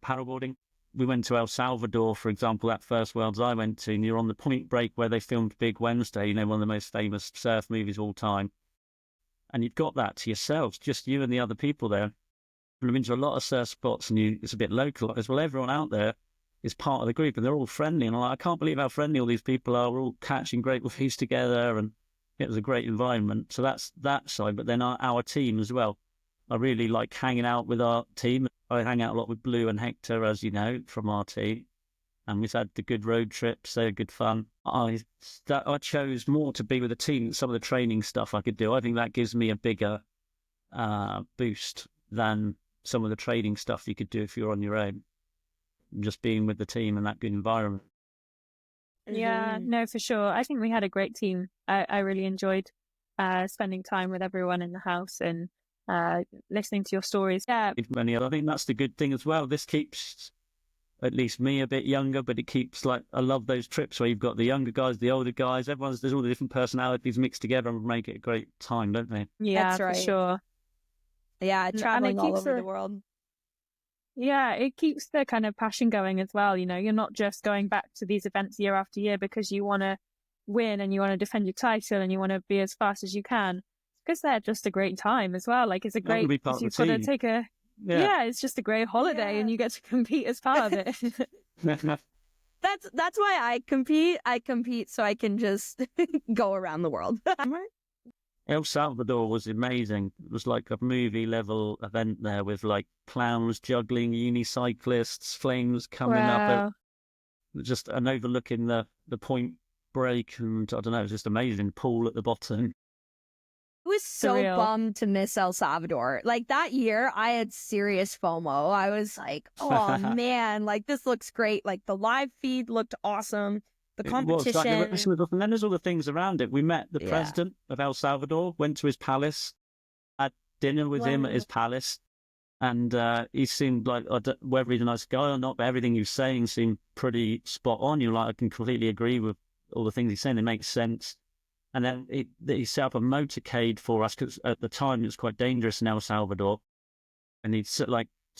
[SPEAKER 4] paddleboarding. We went to El Salvador, for example, that first Worlds I went to, and you're on the Point Break where they filmed Big Wednesday, you know, one of the most famous surf movies of all time. And you've got that to yourselves, just you and the other people there. I've been to a lot of surf spots, and it's a bit localized. Well, everyone out there is part of the group, and they're all friendly. And I'm like, I can't believe how friendly all these people are. We're all catching great waves together, and it was a great environment. So that's that side. But then our team as well. I really like hanging out with our team. I hang out a lot with Blue and Hector, as you know, from our team. And we've had the good road trips. They're good fun. I chose more to be with a team than some of the training stuff I could do. I think that gives me a bigger boost than some of the training stuff you could do if you're on your own. Just being with the team and that good environment.
[SPEAKER 5] Yeah, no, for sure. I think we had a great team. I really enjoyed spending time with everyone in the house and listening to your stories. Yeah.
[SPEAKER 4] I think that's the good thing as well. This keeps at least me a bit younger, but it keeps I love those trips where you've got the younger guys, the older guys, there's all the different personalities mixed together and make it a great time, don't they?
[SPEAKER 5] Yeah,
[SPEAKER 3] That's right.
[SPEAKER 5] for sure.
[SPEAKER 3] Yeah, traveling all over the world.
[SPEAKER 5] Yeah, it keeps the kind of passion going as well. You know, you're not just going back to these events year after year because you want to win and you want to defend your title and you want to be as fast as you can. Because they're just a great time as well. Like, it's a great, you've got to take it's just a great holiday and you get to compete as part of it.
[SPEAKER 3] That's why I compete. I compete so I can just go around the world.
[SPEAKER 4] El Salvador was amazing. It was like a movie level event there with like clowns juggling, unicyclists, flames coming up, just and overlooking the Point Break, and I don't know, it was just amazing. Pool at the bottom.
[SPEAKER 3] I was so bummed to miss El Salvador. Like, that year, I had serious FOMO. I was like, oh man, like, this looks great. Like, the live feed looked awesome. The competition.
[SPEAKER 4] And then there's all the things around it. We met the president of El Salvador, went to his palace, had dinner with him at his palace. And he seemed like, whether he's a nice guy or not, but everything he was saying seemed pretty spot on. You're like, I can completely agree with all the things he's saying. They make sense. And then he set up a motorcade for us, because at the time it was quite dangerous in El Salvador. And so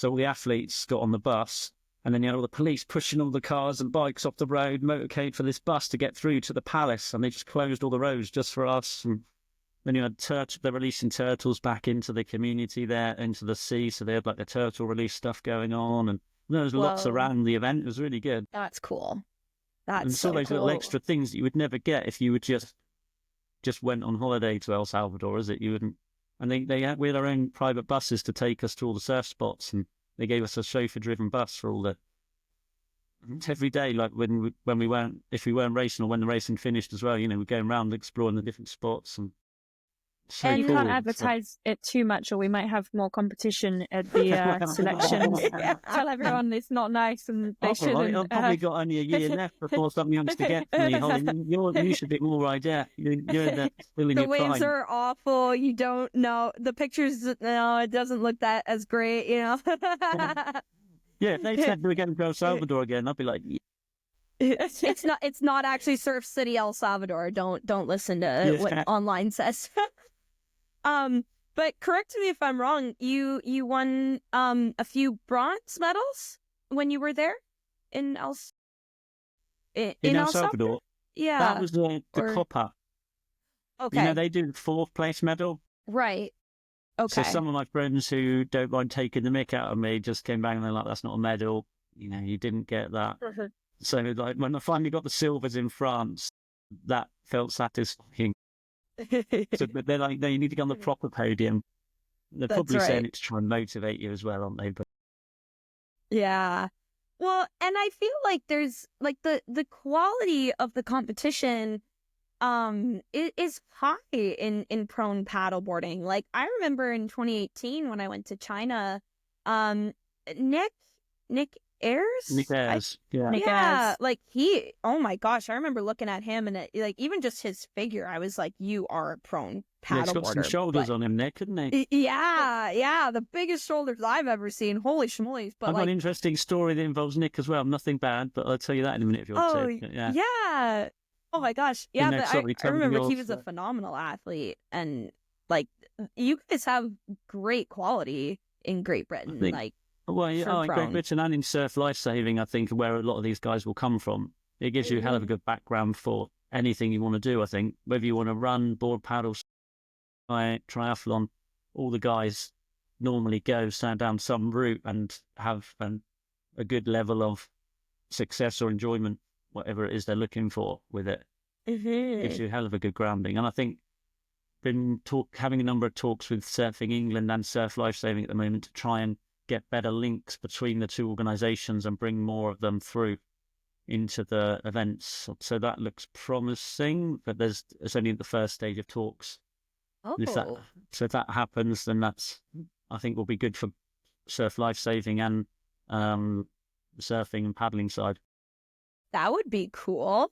[SPEAKER 4] all the athletes got on the bus, and then you had all the police pushing all the cars and bikes off the road, motorcade for this bus to get through to the palace. And they just closed all the roads just for us. And then you had they're releasing turtles back into the community there, into the sea. So they had like the turtle release stuff going on. And there was lots around the event. It was really good.
[SPEAKER 3] That's cool. That's
[SPEAKER 4] and
[SPEAKER 3] so
[SPEAKER 4] those
[SPEAKER 3] cool.
[SPEAKER 4] little extra things that you would never get if you would just went on holiday to El Salvador, is it? You wouldn't. And we had our own private buses to take us to all the surf spots, and they gave us a chauffeur-driven bus for all the every day. Like when we weren't, if we weren't racing, or when the racing finished as well, we're going around exploring the different spots. And
[SPEAKER 5] you can't advertise it too much, or we might have more competition at the selections. Tell everyone it's not nice and they shouldn't.
[SPEAKER 4] I've probably got only a year left before something else to get from me, Holly. You should be more right there. You're still in
[SPEAKER 3] The
[SPEAKER 4] your
[SPEAKER 3] waves
[SPEAKER 4] prime.
[SPEAKER 3] are awful. You don't know the pictures. No, it doesn't look that as great.
[SPEAKER 4] Yeah, if they said we're going to El Salvador again, I'd be like, yeah.
[SPEAKER 3] It's not actually Surf City, El Salvador. Don't listen to what online says. But correct me if I'm wrong. You won a few bronze medals when you were there in El
[SPEAKER 4] Salvador.
[SPEAKER 3] Yeah,
[SPEAKER 4] that was the Copa.
[SPEAKER 3] Okay,
[SPEAKER 4] they do the 4th place medal.
[SPEAKER 3] Right. Okay.
[SPEAKER 4] So some of my friends who don't mind taking the mick out of me just came back and they're like, "That's not a medal. You didn't get that." So like when I finally got the silvers in France, that felt satisfying. But they're like, "No, you need to go on the proper podium." They're probably saying it to try and motivate you as well, aren't they? But
[SPEAKER 3] yeah. Well, and I feel like there's like the quality of the competition is high in prone paddleboarding. Like I remember in 2018 when I went to China, Nick Ayers?
[SPEAKER 4] Nick Ayers, yeah.
[SPEAKER 3] Nick Ayers. Like oh my gosh, I rember looking at him and like even just his figure, I was like, you are a prone paddleboarder.
[SPEAKER 4] He's got some shoulders on him, Nick, hasn't he?
[SPEAKER 3] Yeah, the biggest shoulders I've ever seen. Holy schmolies! But
[SPEAKER 4] I've got an interesting story that involves Nick as well. Nothing bad, but I'll tell you that in a minute if you want to.
[SPEAKER 3] Yeah. Oh my gosh, yeah. But I remember he was a
[SPEAKER 4] so.
[SPEAKER 3] phenomenal athlete, and like you guys have great quality in Great Britain.
[SPEAKER 4] Well, yeah, in Great Britain and in surf lifesaving, I think, where a lot of these guys will come from. It gives you a hell of a good background for anything you want to do, I think. Whether you want to run, board paddle, triathlon, all the guys normally go down some route and have a good level of success or enjoyment, whatever it is they're looking for with it. Gives you a hell of a good grounding. And I think having a number of talks with Surfing England and Surf Lifesaving at the moment to try and get better links between the two organisations and bring more of them through into the events. So that looks promising, but it's only the first stage of talks. If that happens, then I think will be good for surf lifesaving and the surfing and paddling side.
[SPEAKER 3] That would be cool.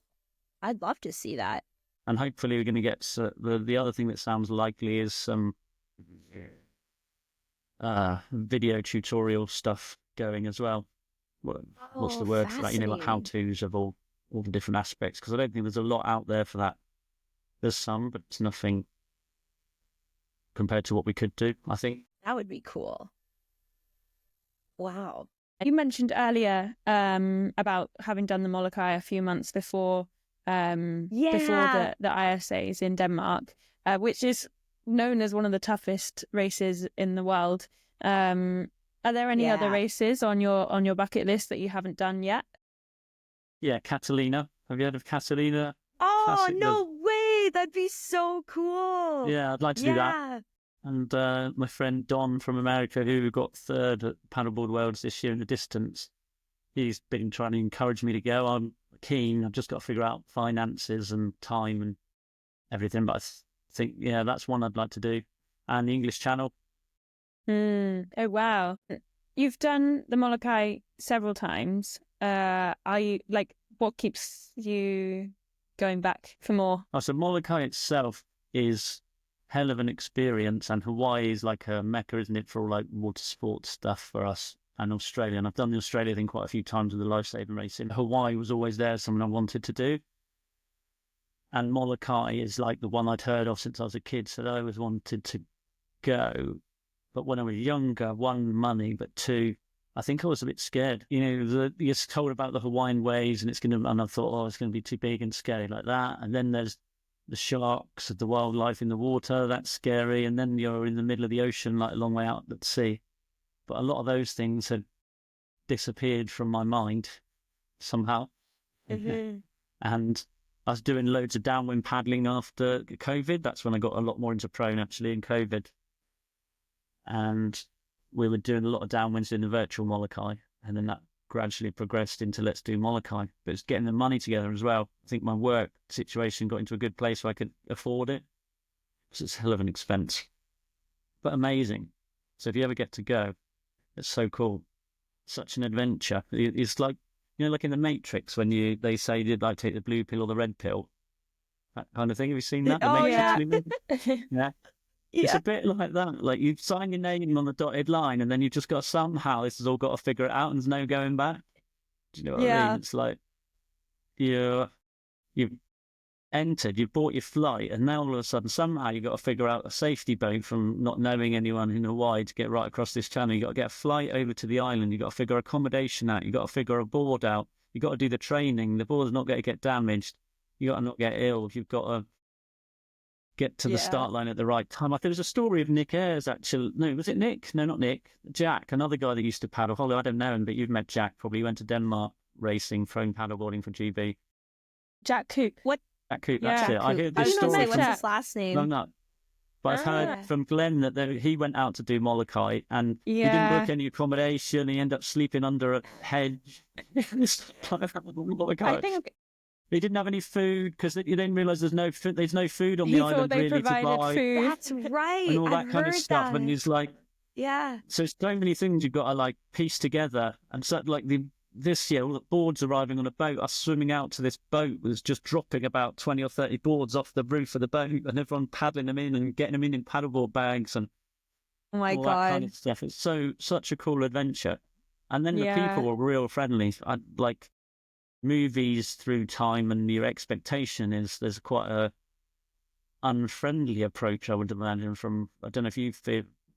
[SPEAKER 3] I'd love to see that.
[SPEAKER 4] And hopefully we're going to get the other thing that sounds likely is some video tutorial stuff going as well. What's the word for that? Like how-tos of all the different aspects, because I don't think there's a lot out there for that. There's some, but it's nothing compared to what we could do, I think.
[SPEAKER 3] That would be cool. Wow.
[SPEAKER 5] You mentioned earlier about having done the Molokai a few months before the ISAs in Denmark, which is known as one of the toughest races in the world. Are there any other races on your bucket list that you haven't done yet?
[SPEAKER 4] Yeah, Catalina. Have you heard of Catalina?
[SPEAKER 3] Oh,
[SPEAKER 4] Classic
[SPEAKER 3] no way! That'd be so cool.
[SPEAKER 4] Yeah, I'd like to do that. And my friend Don from America, who got 3rd at Paddleboard Worlds this year in the distance, he's been trying to encourage me to go. I'm keen. I've just got to figure out finances and time and everything. But I think, that's one I'd like to do. And the English Channel.
[SPEAKER 5] Oh, wow. You've done the Molokai several times. What keeps you going back for more?
[SPEAKER 4] So Molokai itself is hell of an experience. And Hawaii is like a mecca, isn't it, for all like water sports stuff for us. And Australia, and I've done the Australia thing quite a few times with the lifesaving racing. Hawaii was always there, something I wanted to do. And Molokai is like the one I'd heard of since I was a kid, so I always wanted to go. But when I was younger, one, money, but two, I think I was a bit scared. You know, you're told about the Hawaiian waves, and and I thought, oh, it's going to be too big and scary like that. And then there's the sharks, the wildlife in the water, that's scary. And then you're in the middle of the ocean, like a long way out at sea. But a lot of those things had disappeared from my mind somehow.
[SPEAKER 3] Mhm.
[SPEAKER 4] And I was doing loads of downwind paddling after COVID. That's when I got a lot more into prone, actually, in COVID. And we were doing a lot of downwinds in the virtual Molokai. And then that gradually progressed into let's do Molokai. But it's getting the money together as well. I think my work situation got into a good place where I could afford it. So it's a hell of an expense. But amazing. So if you ever get to go, it's so cool. Such an adventure. It's like, you know, like in the Matrix when they say you'd like take the blue pill or the red pill. That kind of thing. Have you seen that? The
[SPEAKER 3] Oh,
[SPEAKER 4] Matrix
[SPEAKER 3] yeah.
[SPEAKER 4] movie? Yeah. It's a bit like that. Like you sign your name on the dotted line and then you've just got somehow this has all got to figure it out and there's no going back. Do you know what I mean? It's like you've entered, you've bought your flight, and now all of a sudden somehow you've got to figure out a safety boat from not knowing anyone in Hawaii to get right across this channel. You've got to get a flight over to the island. You've got to figure accommodation out. You've got to figure a board out. You've got to do the training. The board's not going to get damaged. You've got to not get ill. You've got to get to the start line at the right time. There was a story of Nick Ayres, actually. No, was it Nick? No, not Nick. Jack, another guy that used to paddle. Holly, I don't know him, but you've met Jack probably. He went to Denmark racing, throwing paddleboarding for GB.
[SPEAKER 5] Jack Coop.
[SPEAKER 3] What?
[SPEAKER 4] Jack Coop, that's it. I heard
[SPEAKER 3] I
[SPEAKER 4] this
[SPEAKER 3] was gonna
[SPEAKER 4] story
[SPEAKER 3] say,
[SPEAKER 4] from...
[SPEAKER 3] what's his last name?
[SPEAKER 4] No. But I've heard from Glenn that he went out to do Molokai and he didn't book any accommodation. He ended up sleeping under a hedge.
[SPEAKER 5] I think
[SPEAKER 4] He didn't have any food because you didn't realise there's no food on the
[SPEAKER 5] he
[SPEAKER 4] island
[SPEAKER 5] thought they
[SPEAKER 4] really to
[SPEAKER 5] provided
[SPEAKER 4] buy.
[SPEAKER 5] food.
[SPEAKER 3] That's right.
[SPEAKER 4] And all that
[SPEAKER 3] I've
[SPEAKER 4] kind of
[SPEAKER 3] heard
[SPEAKER 4] stuff.
[SPEAKER 3] that.
[SPEAKER 4] And he's like,
[SPEAKER 3] Yeah.
[SPEAKER 4] so many things you've got to like piece together. And so like this year, all the boards arriving on a boat, us swimming out to this boat was just dropping about 20 or 30 boards off the roof of the boat and everyone paddling them in and getting them in paddleboard bags and
[SPEAKER 3] Oh my
[SPEAKER 4] all
[SPEAKER 3] God.
[SPEAKER 4] that kind of stuff. It's such a cool adventure. And then the people were real friendly. I like movies through time and your expectation is there's quite a unfriendly approach, I would imagine, from, I don't know if you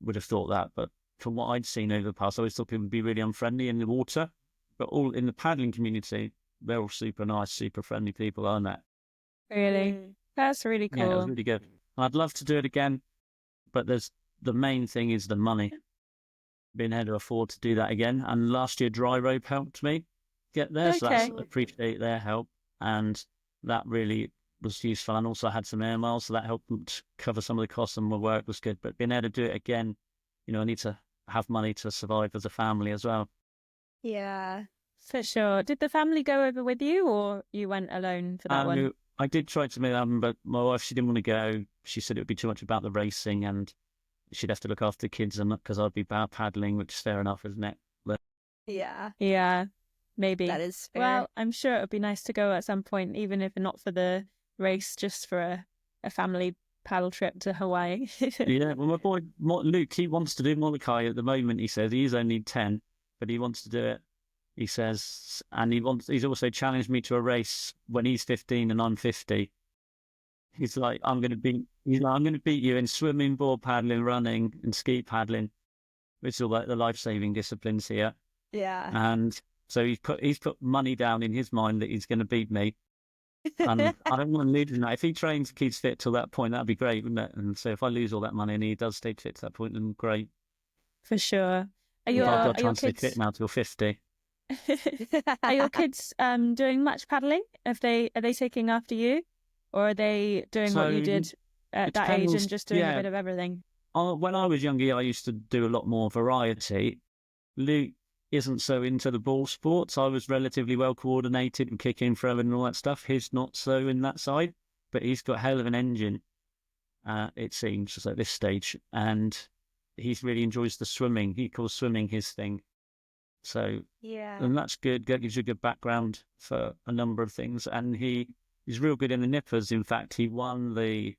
[SPEAKER 4] would have thought that, but from what I'd seen over the past, I always thought people would be really unfriendly in the water. But all in the paddling community, they're all super nice, super friendly people, aren't they?
[SPEAKER 5] Really? That's really cool.
[SPEAKER 4] Yeah, it was really good. I'd love to do it again, but the main thing is the money. Being able to afford to do that again. And last year, Dry Rope helped me get there, so I appreciate their help. And that really was useful. And also I had some air miles, so that helped cover some of the costs and my work was good. But being able to do it again, you know, I need to have money to survive as a family as well.
[SPEAKER 3] Yeah.
[SPEAKER 5] For sure. Did the family go over with you or you went alone for that one?
[SPEAKER 4] I did try to make them, but my wife, she didn't want to go. She said it would be too much about the racing and she'd have to look after the kids and because I'd be paddling, which is fair enough, isn't it? But...
[SPEAKER 5] Yeah, maybe.
[SPEAKER 3] That is fair.
[SPEAKER 5] Well, I'm sure it would be nice to go at some point, even if not for the race, just for a family paddle trip to Hawaii.
[SPEAKER 4] Yeah, well, my boy Luke, he wants to do Molokai at the moment. He says he's only 10, but he wants to do it. He says, and he's also challenged me to a race when he's 15 and I'm 50. He's like, I'm going to beat you in swimming, board paddling, running, and ski paddling, which is all like the life-saving disciplines here.
[SPEAKER 3] Yeah.
[SPEAKER 4] And so he's put money down in his mind that he's going to beat me. And I don't want to lose that. If he trains and keeps fit till that point, that'd be great, wouldn't it? And so if I lose all that money and he does stay fit to that point, then great.
[SPEAKER 5] For sure.
[SPEAKER 4] I've got to try and stay fit now till 50.
[SPEAKER 5] Are your kids doing much paddling? Are they taking after you, or are they doing what you did at that age and just doing a bit of everything?
[SPEAKER 4] When I was younger, I used to do a lot more variety. Luke isn't so into the ball sports. I was relatively well coordinated and kicking, throwing and all that stuff. He's not so in that side, but he's got hell of an engine, it seems, just at this stage. And he really enjoys the swimming. He calls swimming his thing. So, and that's good. That gives you a good background for a number of things. And he's real good in the nippers. In fact, he won the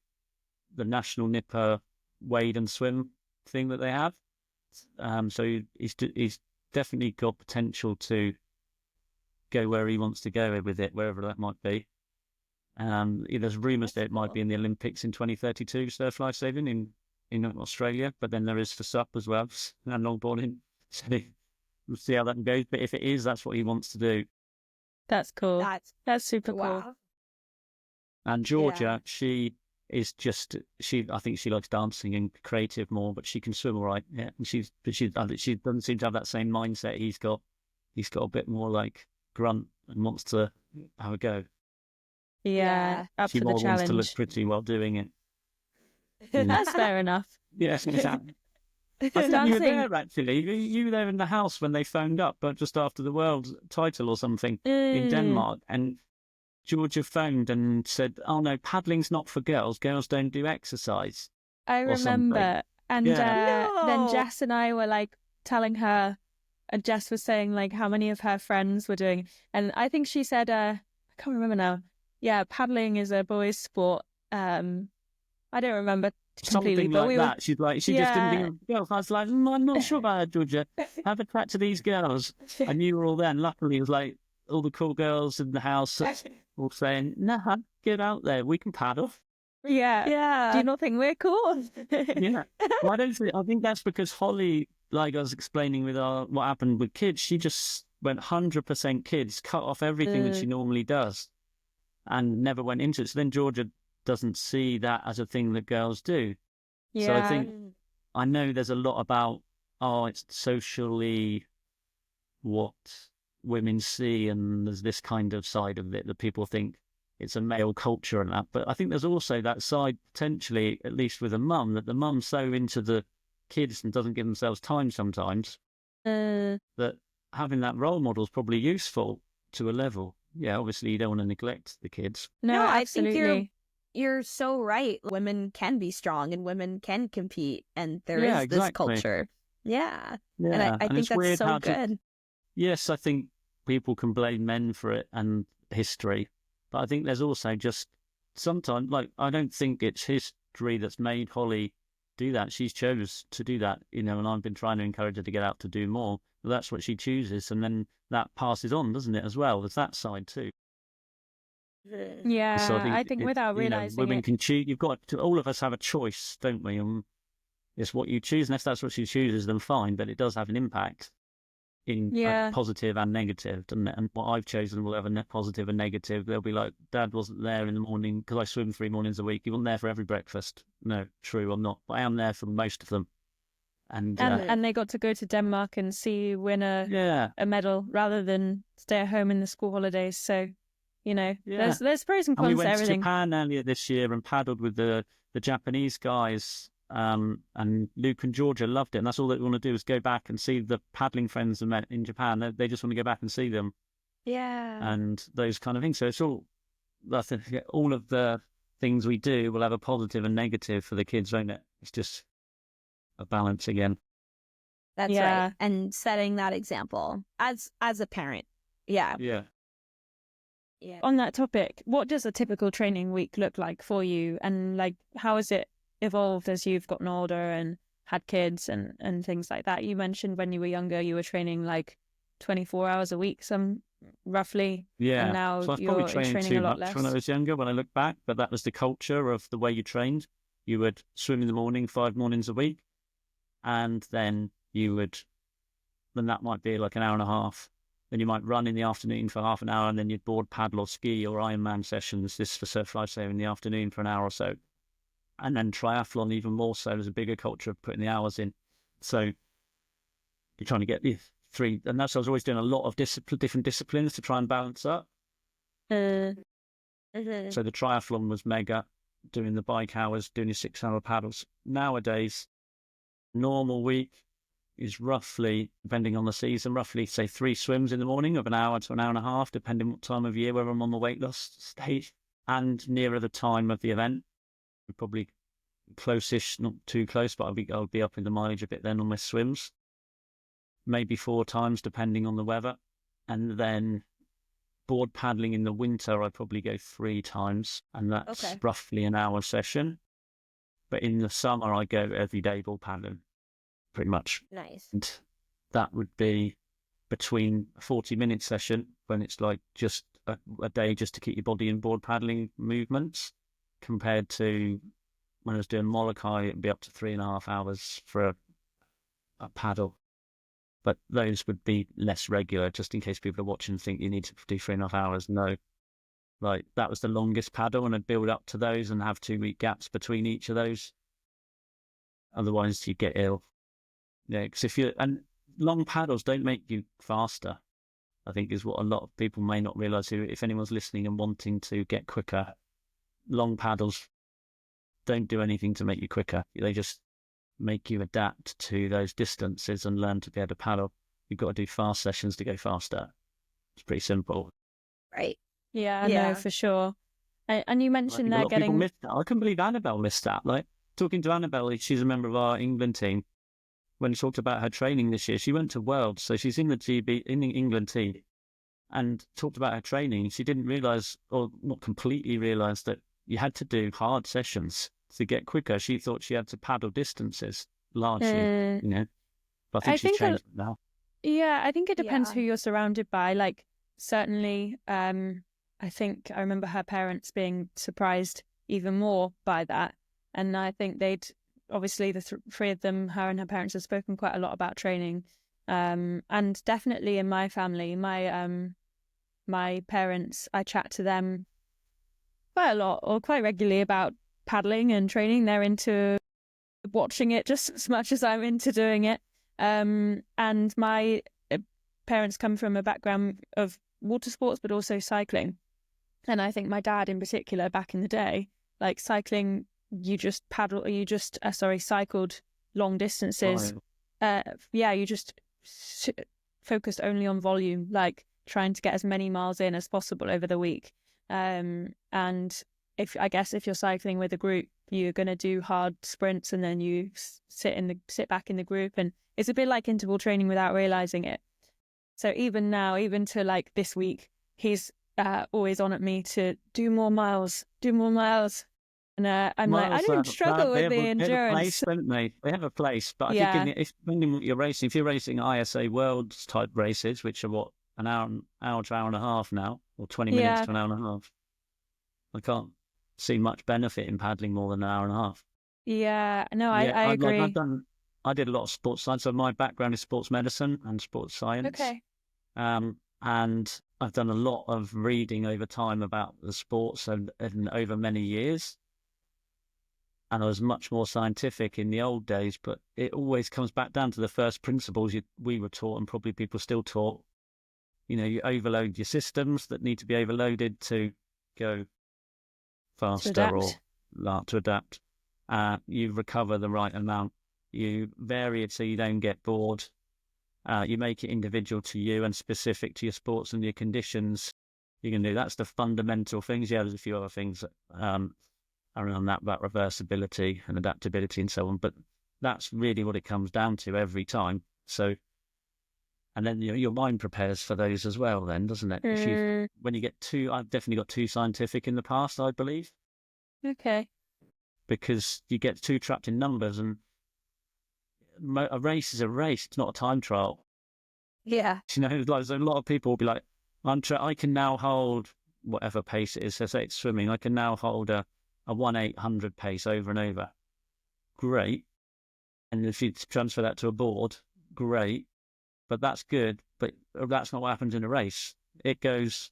[SPEAKER 4] the national nipper wade and swim thing that they have. So he's definitely got potential to go where he wants to go with it, wherever that might be. There's rumours that it might be in the Olympics in 2032, surf lifesaving in Australia, but then there is for SUP as well, and longboarding. So we'll see how that goes. But if it is, that's what he wants to do.
[SPEAKER 5] That's cool. That's super cool.
[SPEAKER 3] Wow.
[SPEAKER 4] And Georgia, she is just I think she likes dancing and creative more, but she can swim all right. Yeah, and she doesn't seem to have that same mindset he's got. He's got a bit more like grunt and wants to have a go.
[SPEAKER 5] Yeah, up
[SPEAKER 4] she
[SPEAKER 5] for the
[SPEAKER 4] more
[SPEAKER 5] challenge.
[SPEAKER 4] wants to look pretty while doing it.
[SPEAKER 5] That's fair enough.
[SPEAKER 4] Yes, exactly. I think you were there actually. You were there in the house when they phoned up, but just after the world title or something in Denmark, and Georgia phoned and said, "Oh no, paddling's not for girls. Girls don't do exercise."
[SPEAKER 5] I remember, and then Jess and I were like telling her, and Jess was saying like how many of her friends were doing, and I think she said, I can't remember now. Yeah, paddling is a boys' sport. I don't remember completely,
[SPEAKER 4] something
[SPEAKER 5] but
[SPEAKER 4] like that. She's like, she just didn't think of girls. I was like, I'm not sure about that, Georgia. Have a chat to these girls. And you were all there. And luckily, it was like all the cool girls in the house all saying, "Nah, get out there. We can paddle."
[SPEAKER 5] Yeah. Do you not think we're cool?
[SPEAKER 4] Yeah. Well, I think that's because Holly, like I was explaining with what happened with kids, she just went 100% kids, cut off everything that she normally does, and never went into it. So then Georgia doesn't see that as a thing that girls do.
[SPEAKER 5] Yeah.
[SPEAKER 4] So I think, I know there's a lot about, it's socially what women see, and there's this kind of side of it that people think it's a male culture and that. But I think there's also that side, potentially, at least with a mum, that the mum's so into the kids and doesn't give themselves time sometimes, that having that role model is probably useful to a level. Yeah, obviously you don't want to neglect the kids.
[SPEAKER 5] No, absolutely.
[SPEAKER 3] I think you're so right. Women can be strong and women can compete, and there is this culture. Yeah. And I think that's so good.
[SPEAKER 4] Yes, I think people can blame men for it and history, but I think there's also just sometimes, like, I don't think it's history that's made Holly do that. She's chose to do that, and I've been trying to encourage her to get out to do more. But that's what she chooses, and then that passes on, doesn't it, as well? There's that side too.
[SPEAKER 5] Yeah,
[SPEAKER 4] so
[SPEAKER 5] I think without realising
[SPEAKER 4] women can choose. You've got to, all of us have a choice, don't we? It's what you choose, and if that's what she chooses, then fine, but it does have an impact in positive and negative, doesn't it? And what I've chosen will have a positive and negative. They'll be like, "Dad wasn't there in the morning because I swim 3 mornings a week. He wasn't there for every breakfast." No, true, I'm not, but I am there for most of them. And
[SPEAKER 5] they got to go to Denmark and see you win a medal rather than stay at home in the school holidays. So, there's pros and cons
[SPEAKER 4] we went
[SPEAKER 5] to everything.
[SPEAKER 4] To Japan earlier this year and paddled with the Japanese guys. And Luke and Georgia loved it, and that's all they want to do is go back and see the paddling friends they met in Japan. They just want to go back and see them, and those kind of things. So it's all of the things we do will have a positive and negative for the kids, won't it? It's just a balance again.
[SPEAKER 3] That's right, and setting that example as a parent. Yeah.
[SPEAKER 5] On that topic, what does a typical training week look like for you, and like how is it evolved as you've gotten older and had kids and things like that? You mentioned when you were younger you were training like 24 hours a week, roughly. And now
[SPEAKER 4] so I was
[SPEAKER 5] you're
[SPEAKER 4] probably training
[SPEAKER 5] training
[SPEAKER 4] too
[SPEAKER 5] a lot
[SPEAKER 4] much
[SPEAKER 5] less.
[SPEAKER 4] when I was younger, when I look back, but that was the culture of the way you trained. You would swim in the morning 5 mornings a week, and then that might be like an hour and a half. Then you might run in the afternoon for half an hour, and then you'd board, paddle or ski or Ironman sessions, this for surf lifesaving in the afternoon for an hour or so. And then triathlon even more so. There's a bigger culture of putting the hours in. So you're trying to get the 3, and that's, I was always doing a lot of different disciplines to try and balance up. So the triathlon was mega, doing the bike hours, doing your 6-hour paddles. Nowadays, normal week is roughly, depending on the season, roughly say 3 swims in the morning of an hour to an hour and a half, depending what time of year, whether I'm on the weight loss stage and nearer the time of the event. Probably close-ish, not too close, but I'll be up in the mileage a bit then on my swims. Maybe 4 times depending on the weather. And then board paddling in the winter, I probably go 3 times, and that's roughly an hour session. But in the summer, I go every day ball paddling, pretty much.
[SPEAKER 1] Nice.
[SPEAKER 4] And that would be between a 40-minute session when it's like just a day just to keep your body in board paddling movements, compared to when I was doing Molokai, it'd be up to 3.5 hours for a paddle. But those would be less regular, just in case people are watching and think you need to do 3.5 hours. No, like that was the longest paddle, and I'd build up to those and have 2-week gaps between each of those. Otherwise, you get ill. Yeah, because and long paddles don't make you faster, I think is what a lot of people may not realise. If anyone's listening and wanting to get quicker, long paddles don't do anything to make you quicker. They just make you adapt to those distances and learn to be able to paddle. You've got to do fast sessions to go faster. It's pretty simple.
[SPEAKER 1] Right.
[SPEAKER 5] Yeah,
[SPEAKER 3] Yeah.
[SPEAKER 5] no, for sure. And you mentioned
[SPEAKER 4] A
[SPEAKER 5] they're
[SPEAKER 4] lot of people
[SPEAKER 5] getting.
[SPEAKER 4] missed that. I couldn't believe Annabelle missed that. Like, talking to Annabelle, she's a member of our England team. When she talked about her training this year, she went to Worlds, so she's in the GB, in the England team, and talked about her training. She didn't realise, or not completely realise, that you had to do hard sessions to get quicker. She thought she had to paddle distances largely, But I think she's changed it now.
[SPEAKER 5] Yeah, I think it depends
[SPEAKER 1] Yeah.
[SPEAKER 5] who you're surrounded by. Like, certainly, I think I remember her parents being surprised even more by that. And I think they'd, obviously, the three of them, her and her parents, have spoken quite a lot about training. And definitely in my family, my parents, I chat to them quite a lot or quite regularly about paddling and training. They're into watching it just as much as I'm into doing it. And my parents come from a background of water sports, but also cycling. And I think my dad in particular, back in the day, like cycling, you just cycled long distances. You just focused only on volume, like trying to get as many miles in as possible over the week. And if you're cycling with a group, you're going to do hard sprints, and then you sit back in the group, and it's a bit like interval training without realizing it. So even now, even to like this week, he's always on at me to do more miles. And I'm like, I don't struggle with the endurance.
[SPEAKER 4] They have a place, but I think depending on what you're racing, if you're racing ISA Worlds type races, which are an hour to hour and a half now, or 20 minutes to an hour and a half, I can't see much benefit in paddling more than an hour and a half.
[SPEAKER 5] Yeah, no, I agree.
[SPEAKER 4] I did a lot of sports science, so my background is sports medicine and sports science.
[SPEAKER 5] Okay.
[SPEAKER 4] And I've done a lot of reading over time about the sports and over many years. And I was much more scientific in the old days, but it always comes back down to the first principles we were taught, and probably people still taught. You overload your systems that need to be overloaded to go faster to adapt. You recover the right amount. You vary it so you don't get bored. You make it individual to you and specific to your sports and your conditions. You can do that's the fundamental things. Yeah, there's a few other things around that about reversibility and adaptability and so on, but that's really what it comes down to every time. So, and then your mind prepares for those as well, then, doesn't it? When you get I've definitely got too scientific in the past, I believe.
[SPEAKER 5] Okay.
[SPEAKER 4] Because you get too trapped in numbers, and a race is a race. It's not a time trial.
[SPEAKER 1] Yeah.
[SPEAKER 4] Like so a lot of people will be like, I can now hold whatever pace it is. So say it's swimming, I can now hold a 1/800 pace over and over. Great. And if you transfer that to a board, great. But that's good. But that's not what happens in a race. It goes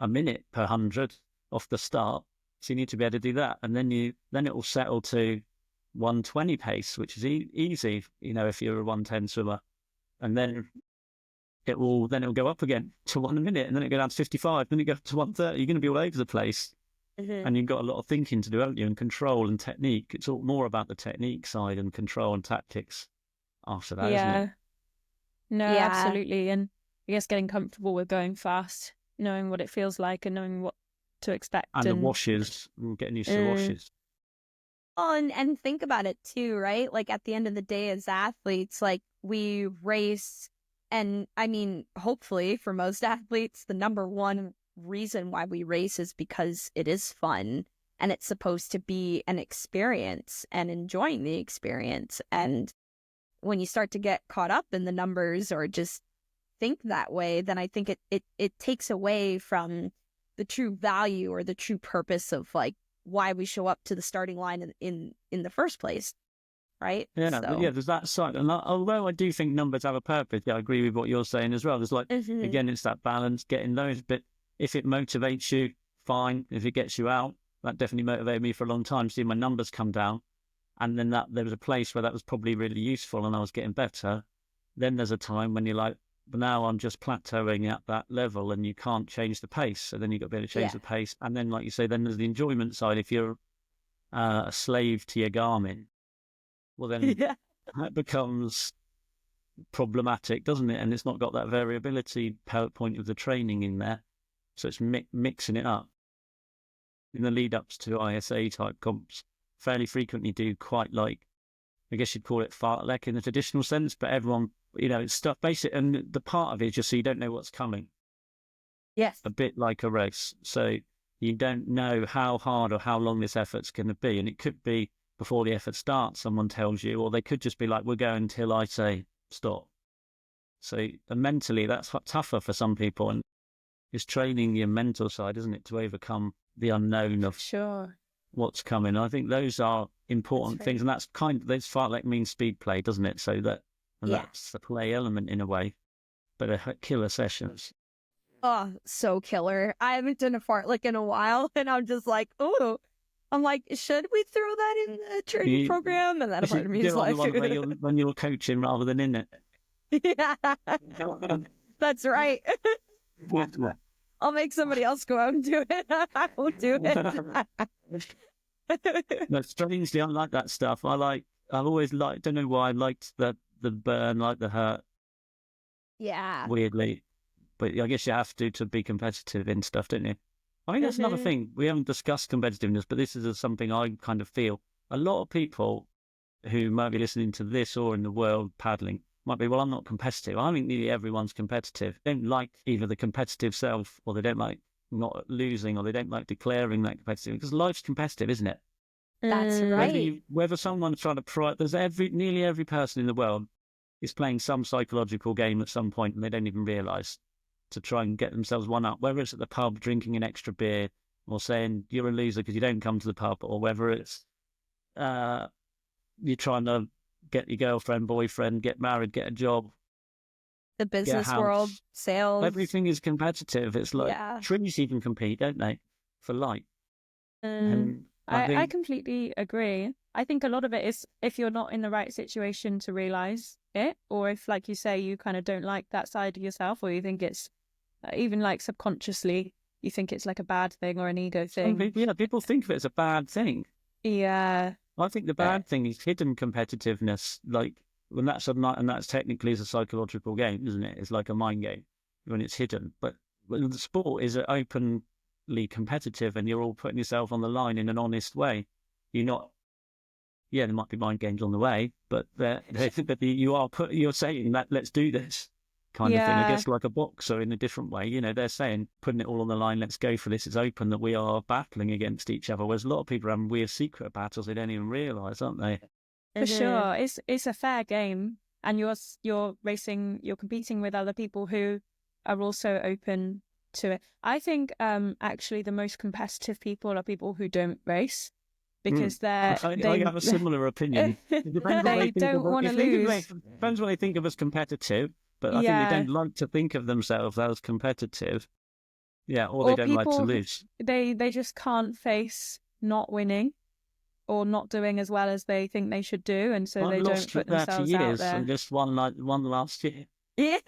[SPEAKER 4] a minute per 100 off the start. So you need to be able to do that. And then it will settle to 120 pace, which is easy, if you're a 110 swimmer. And then it'll go up again to 1 minute, and then it'll go down to 55, then it goes to 130. You're going to be all over the place. And you've got a lot of thinking to do, haven't you, and control and technique. It's all more about the technique side and control and tactics after that, isn't it?
[SPEAKER 5] No, absolutely. And I guess getting comfortable with going fast, knowing what it feels like and knowing what to expect.
[SPEAKER 4] And the washes, getting used to the washes.
[SPEAKER 1] Oh, and think about it too, right? Like at the end of the day as athletes, like we race, and I mean, hopefully for most athletes, the number one reason why we race is because it is fun
[SPEAKER 3] and it's supposed to be an experience and enjoying the experience. And when you start to get caught up in the numbers or just think that way, then I think it takes away from the true value or the true purpose of like why we show up to the starting line in the first place, right?
[SPEAKER 4] Yeah,
[SPEAKER 3] So.
[SPEAKER 4] yeah. There's that side, and although I do think numbers have a purpose, I agree with what you're saying as well. There's like again, it's that balance, getting those. But if it motivates you, fine. If it gets you out, that definitely motivated me for a long time. Seeing my numbers come down, and then there was a place where that was probably really useful, and I was getting better. Then there's a time when you're like, but now I'm just plateauing at that level and you can't change the pace. So then you've got to be able to change the pace. And then, like you say, then there's the enjoyment side. If you're a slave to your Garmin, well, then that becomes problematic, doesn't it? And it's not got that variability point of the training in there. So it's mixing it up. In the lead-ups to ISA type comps, fairly frequently do quite like, I guess you'd call it fartlek in the traditional sense, but everyone, it's stuff basic, and the part of it is just so you don't know what's coming.
[SPEAKER 3] Yes.
[SPEAKER 4] A bit like a race. So you don't know how hard or how long this effort's going to be. And it could be before the effort starts, someone tells you, or they could just be like, we're going until I say stop. So mentally, that's tougher for some people. And it's training your mental side, isn't it, to overcome the unknown of what's coming. I think those are important things. And that's fartlek means speed play, doesn't it? So that's the play element in a way, but a killer sessions.
[SPEAKER 3] Oh, so killer. I haven't done a fartlek in a while, and I'm just like, oh, I'm like, should we throw that in the training program? And that part of me is like,
[SPEAKER 4] when you're coaching rather than in it.
[SPEAKER 3] Yeah, that's right. I'll make somebody else go out and do it. I won't do it.
[SPEAKER 4] No, strangely, I like that stuff. I've always liked, don't know why, I liked the burn, like the hurt.
[SPEAKER 3] Yeah.
[SPEAKER 4] Weirdly. But I guess you have to be competitive in stuff, don't you? I think that's another thing. We haven't discussed competitiveness, but this is something I kind of feel. A lot of people who might be listening to this or in the world paddling might be, well, I'm not competitive. I think nearly everyone's competitive. They don't like either the competitive self, or they don't like not losing, or they don't like declaring that competitive, because life's competitive, isn't it?
[SPEAKER 3] That's right.
[SPEAKER 4] Whether someone's trying to nearly every person in the world is playing some psychological game at some point, and they don't even realise, to try and get themselves one up, whether it's at the pub drinking an extra beer, or saying you're a loser because you don't come to the pub, or whether it's you're trying to get your girlfriend, boyfriend, get married, get a job.
[SPEAKER 3] The business world, sales.
[SPEAKER 4] Everything is competitive. It's like trees even compete, don't they, for light?
[SPEAKER 5] I completely agree. I think a lot of it is if you're not in the right situation to realise it, or if, like you say, you kind of don't like that side of yourself, or you think it's even like subconsciously, you think it's like a bad thing or an ego thing.
[SPEAKER 4] People think of it as a bad thing.
[SPEAKER 5] Yeah.
[SPEAKER 4] I think the bad thing is hidden competitiveness, like when that's technically is a psychological game, isn't it? It's like a mind game when it's hidden. But when the sport is openly competitive and you're all putting yourself on the line in an honest way, you're not. Yeah, there might be mind games on the way, but you're saying that let's do this kind of thing. I guess like a boxer in a different way. They're saying putting it all on the line. Let's go for this. It's open that we are battling against each other. Whereas a lot of people are having weird secret battles they don't even realise, aren't they?
[SPEAKER 5] For sure, it's a fair game, and you're racing. You're competing with other people who are also open to it. I think actually the most competitive people are people who don't race. Because I
[SPEAKER 4] have a similar opinion.
[SPEAKER 5] They don't want to lose.
[SPEAKER 4] Depends what they think of as competitive, but I think they don't like to think of themselves as competitive. Yeah, or they don't like to lose.
[SPEAKER 5] They just can't face not winning or not doing as well as they think they should do, and so they don't put themselves out there.
[SPEAKER 4] And just won last year.
[SPEAKER 3] Yeah.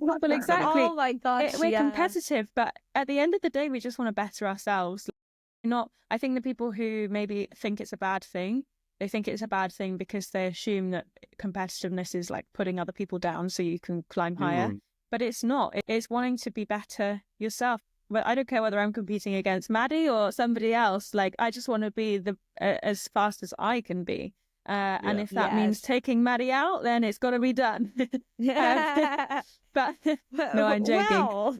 [SPEAKER 5] Well, exactly.
[SPEAKER 3] Oh my gosh,
[SPEAKER 5] we're competitive, but at the end of the day, we just want to better ourselves. I think the people who maybe think it's a bad thing, they think it's a bad thing because they assume that competitiveness is like putting other people down so you can climb higher. But it's not. It's wanting to be better yourself. But I don't care whether I'm competing against Maddie or somebody else. Like, I just want to be as fast as I can be. And
[SPEAKER 4] Yeah.
[SPEAKER 5] if that means taking Maddie out, then it's got to be done. But no, I'm joking.
[SPEAKER 3] Well,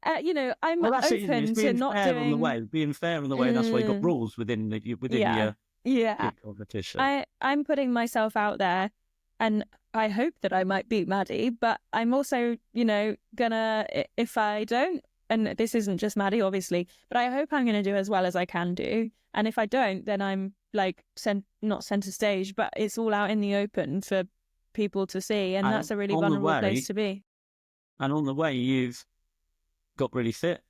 [SPEAKER 5] But you know, I'm
[SPEAKER 4] Well, that's it, isn't it?
[SPEAKER 5] open
[SPEAKER 4] It's
[SPEAKER 5] to
[SPEAKER 4] being
[SPEAKER 5] not
[SPEAKER 4] fair on the
[SPEAKER 5] doing.
[SPEAKER 4] way, being fair on the way, and that's why you've got
[SPEAKER 5] Mm,
[SPEAKER 4] rules within
[SPEAKER 5] yeah,
[SPEAKER 4] your
[SPEAKER 5] yeah.
[SPEAKER 4] competition.
[SPEAKER 5] I'm putting myself out there, and I hope that I might beat Maddie. But I'm also, you know, gonna if I don't, and this isn't just Maddie, obviously, but I hope I'm gonna do as well as I can do. And if I don't, then I'm like not center stage, but it's all out in the open for people to see, and that's
[SPEAKER 4] And
[SPEAKER 5] a really
[SPEAKER 4] on the
[SPEAKER 5] vulnerable place
[SPEAKER 4] way,
[SPEAKER 5] to be.
[SPEAKER 4] you've got really fit.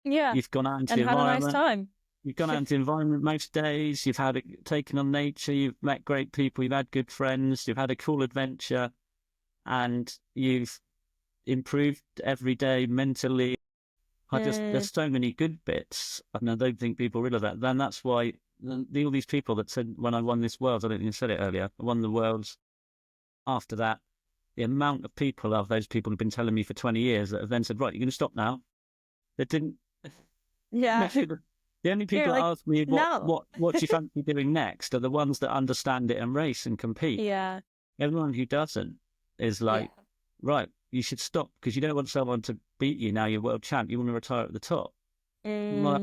[SPEAKER 5] Yeah,
[SPEAKER 4] You've gone out into
[SPEAKER 5] and
[SPEAKER 4] the
[SPEAKER 5] had a nice
[SPEAKER 4] environment.
[SPEAKER 5] time.
[SPEAKER 4] You've gone out into the environment most days. You've had taken on nature. You've met great people. You've had good friends. You've had a cool adventure, and you've improved every day mentally. There's so many good bits, and I don't think people realise that. Then that's why all these people that said when I won this Worlds, I don't think I said it earlier. I won the Worlds. After that, the amount of people of those people have been telling me for 20 years that have then said, right, you're going to stop now. They didn't.
[SPEAKER 3] yeah.
[SPEAKER 4] The only people
[SPEAKER 3] You're
[SPEAKER 4] that
[SPEAKER 3] like,
[SPEAKER 4] ask me
[SPEAKER 3] no.
[SPEAKER 4] what do you fancy doing next are the ones that understand it and race and compete.
[SPEAKER 5] Yeah,
[SPEAKER 4] Everyone who doesn't is like, right, you should stop because you don't want someone to beat you now you're world champ. You want to retire at the top. I'm like,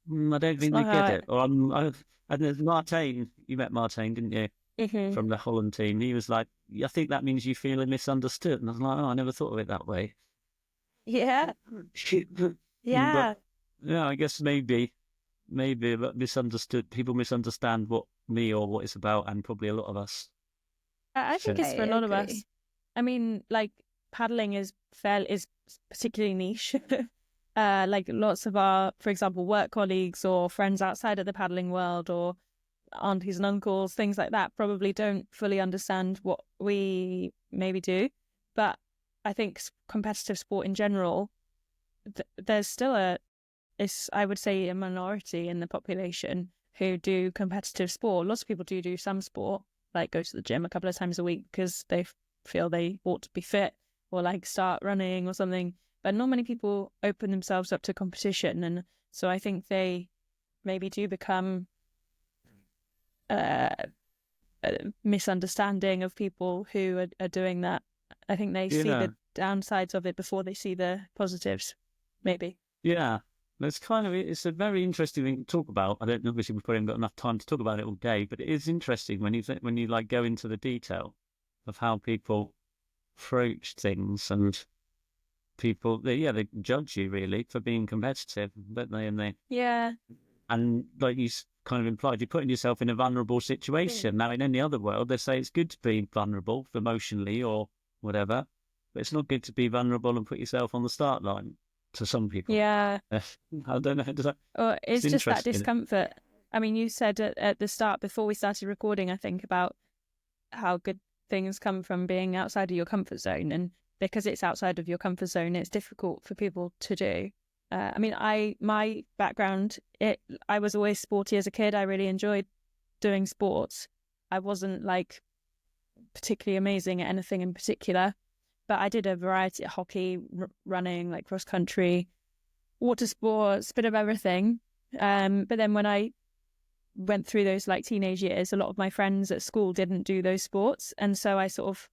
[SPEAKER 5] mm,
[SPEAKER 4] I don't
[SPEAKER 5] it's
[SPEAKER 4] think they
[SPEAKER 5] not
[SPEAKER 4] get
[SPEAKER 5] how.
[SPEAKER 4] it. And there's Martijn. You met Martijn, didn't you?
[SPEAKER 5] Mhm.
[SPEAKER 4] From the Holland team. He was like, I think that means you feel misunderstood. And I was like, oh, I never thought of it that way.
[SPEAKER 3] Yeah.
[SPEAKER 4] But
[SPEAKER 3] Yeah.
[SPEAKER 4] yeah, I guess maybe but misunderstood. People misunderstand what me or what it's about, and probably a lot of us.
[SPEAKER 5] I think it's
[SPEAKER 3] I
[SPEAKER 5] for a lot of us.
[SPEAKER 3] agree.
[SPEAKER 5] I mean, like paddling is particularly niche. Like lots of our, for example, work colleagues or friends outside of the paddling world or aunties and uncles, things like that, probably don't fully understand what we maybe do. But I think competitive sport in general, there's still I would say, a minority in the population who do competitive sport. Lots of people do some sport, like go to the gym a couple of times a week because they feel they ought to be fit or like start running or something. But not many people open themselves up to competition. And so I think they maybe do become a misunderstanding of people who are doing that. I think they see
[SPEAKER 4] Yeah,
[SPEAKER 5] the downsides of it before they see the positives, maybe.
[SPEAKER 4] yeah. It's a very interesting thing to talk about. I don't know, obviously we've probably haven't got enough time to talk about it all day, but it is interesting when you like go into the detail of how people approach things and they judge you really for being competitive, don't they?
[SPEAKER 5] Yeah.
[SPEAKER 4] And like you kind of implied, you're putting yourself in a vulnerable situation. Now, in any other world, they say it's good to be vulnerable emotionally or whatever, but it's not good to be vulnerable and put yourself on the start line to some people.
[SPEAKER 5] Yeah.
[SPEAKER 4] I don't know.
[SPEAKER 5] Or it's just that
[SPEAKER 4] interesting.
[SPEAKER 5] discomfort. I mean, you said at the start, before we started recording, I think, about how good things come from being outside of your comfort zone. And because it's outside of your comfort zone, it's difficult for people to do. I mean, my background, I was always sporty as a kid. I really enjoyed doing sports. I wasn't like particularly amazing at anything in particular, but I did a variety of hockey, running, like cross country, water sports, bit of everything. But then when I went through those like teenage years, a lot of my friends at school didn't do those sports, and so I sort of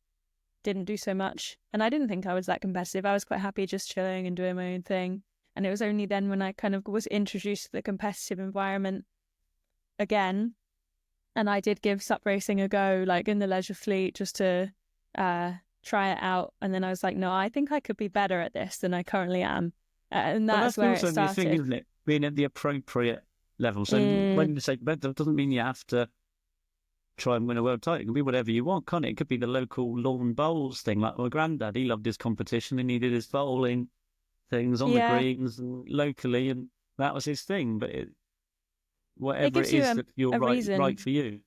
[SPEAKER 5] didn't do so much. And I didn't think I was that competitive. I was quite happy just chilling and doing my own thing. And it was only then when I kind of was introduced to the competitive environment again, and I did give sup racing a go, like in the leisure fleet, just to try it out. And then I was like, no, I think I could be better at this than I currently am. And that's where it
[SPEAKER 4] also the thing,
[SPEAKER 5] started.
[SPEAKER 4] isn't it? Being at the appropriate level. So when you say that doesn't mean you have to try and win a world title. It can be whatever you want, can't it? It could be the local lawn bowls thing. Like my granddad, he loved his competition and he did his bowling things on the
[SPEAKER 5] Yeah,
[SPEAKER 4] greens and locally, and that was his thing. But
[SPEAKER 5] it
[SPEAKER 4] whatever it
[SPEAKER 5] gives you
[SPEAKER 4] is that you're
[SPEAKER 5] a
[SPEAKER 4] right
[SPEAKER 5] reason.
[SPEAKER 4] for you.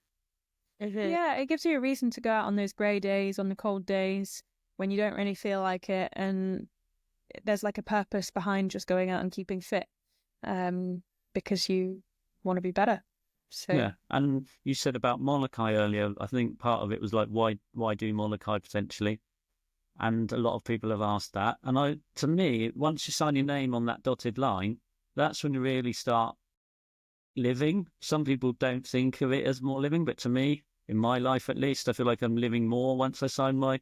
[SPEAKER 5] Yeah, it gives you a reason to go out on those grey days, on the cold days, when you don't really feel like it. And there's like a purpose behind just going out and keeping fit, because you want to be better. So
[SPEAKER 4] Yeah, and you said about Molokai earlier. I think part of it was like, why do Molokai potentially? And a lot of people have asked that. And to me, once you sign your name on that dotted line, that's when you really start living. Some people don't think of it as more living, but to me, in my life at least, I feel like I'm living more once I sign my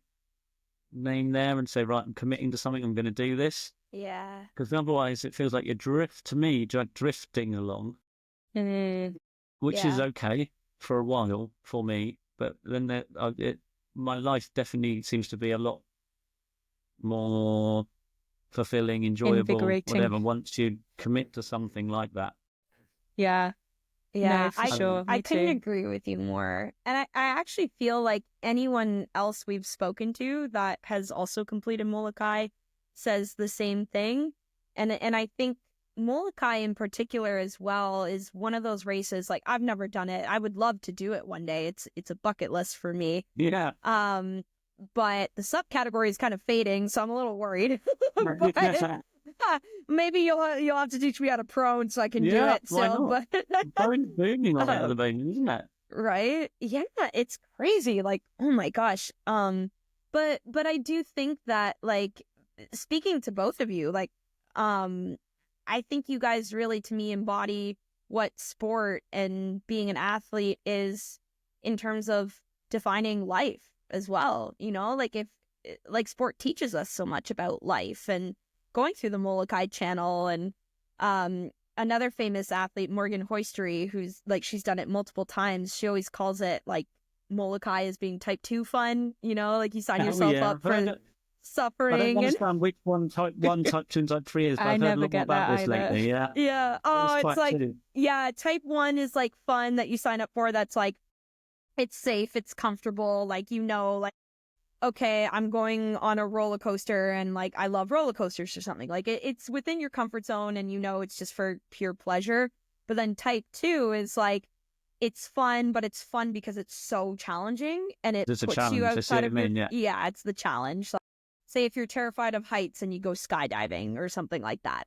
[SPEAKER 4] name there and say, right, I'm committing to something, I'm going to do this.
[SPEAKER 1] Yeah.
[SPEAKER 4] Because otherwise it feels like you're drifting along, which is
[SPEAKER 1] Yeah.
[SPEAKER 4] okay for a while for me. But then my life definitely seems to be a lot more fulfilling, enjoyable,
[SPEAKER 5] Invigorating.
[SPEAKER 4] whatever, once you commit to something like that.
[SPEAKER 5] Yeah.
[SPEAKER 3] Yeah,
[SPEAKER 5] No, for sure.
[SPEAKER 3] I
[SPEAKER 5] Me
[SPEAKER 3] couldn't
[SPEAKER 5] too.
[SPEAKER 3] agree with you more. And I actually feel like anyone else we've spoken to that has also completed Molokai says the same thing. And I think Molokai in particular as well is one of those races, like I've never done it. I would love to do it one day. It's a bucket list for me.
[SPEAKER 4] Yeah.
[SPEAKER 3] But the subcategory is kind of fading, so I'm a little worried. But maybe you'll have to teach me how to prone so I can do it.
[SPEAKER 4] Why
[SPEAKER 3] So,
[SPEAKER 4] not? Very booming on it at the moment, isn't it?
[SPEAKER 3] right? Yeah, it's crazy. Like, oh my gosh. But I do think that, like, speaking to both of you, like, I think you guys really, to me, embody what sport and being an athlete is in terms of defining life as well. You know, like like sport teaches us so much about life, and going through the Molokai channel and another famous athlete, Morgan Hoistery, who's like, she's done it multiple times. She always calls it like Molokai as being type 2 fun, you know, like you sign yourself up for
[SPEAKER 4] I don't
[SPEAKER 3] suffering.
[SPEAKER 4] understand which one, type 1, type 2, and type 3 is, but
[SPEAKER 5] I
[SPEAKER 4] I've heard a
[SPEAKER 5] never
[SPEAKER 4] lot more
[SPEAKER 5] get
[SPEAKER 4] about
[SPEAKER 5] that
[SPEAKER 4] this
[SPEAKER 5] either.
[SPEAKER 4] lately, yeah.
[SPEAKER 3] Yeah. Oh, it's like,
[SPEAKER 4] two.
[SPEAKER 3] yeah, type 1 is like fun that you sign up for. That's like, it's safe, it's comfortable. Like, you know, like, okay, I'm going on a roller coaster and like I love roller coasters or something. Like it's within your comfort zone and you know it's just for pure pleasure. But then type 2 is like, it's fun, but it's fun because it's so challenging and it
[SPEAKER 4] It's a
[SPEAKER 3] puts
[SPEAKER 4] challenge,
[SPEAKER 3] you
[SPEAKER 4] I see
[SPEAKER 3] outside
[SPEAKER 4] what
[SPEAKER 3] of
[SPEAKER 4] you mean,
[SPEAKER 3] your
[SPEAKER 4] yeah.
[SPEAKER 3] it's the challenge. Like, say if you're terrified of heights and you go skydiving or something like that,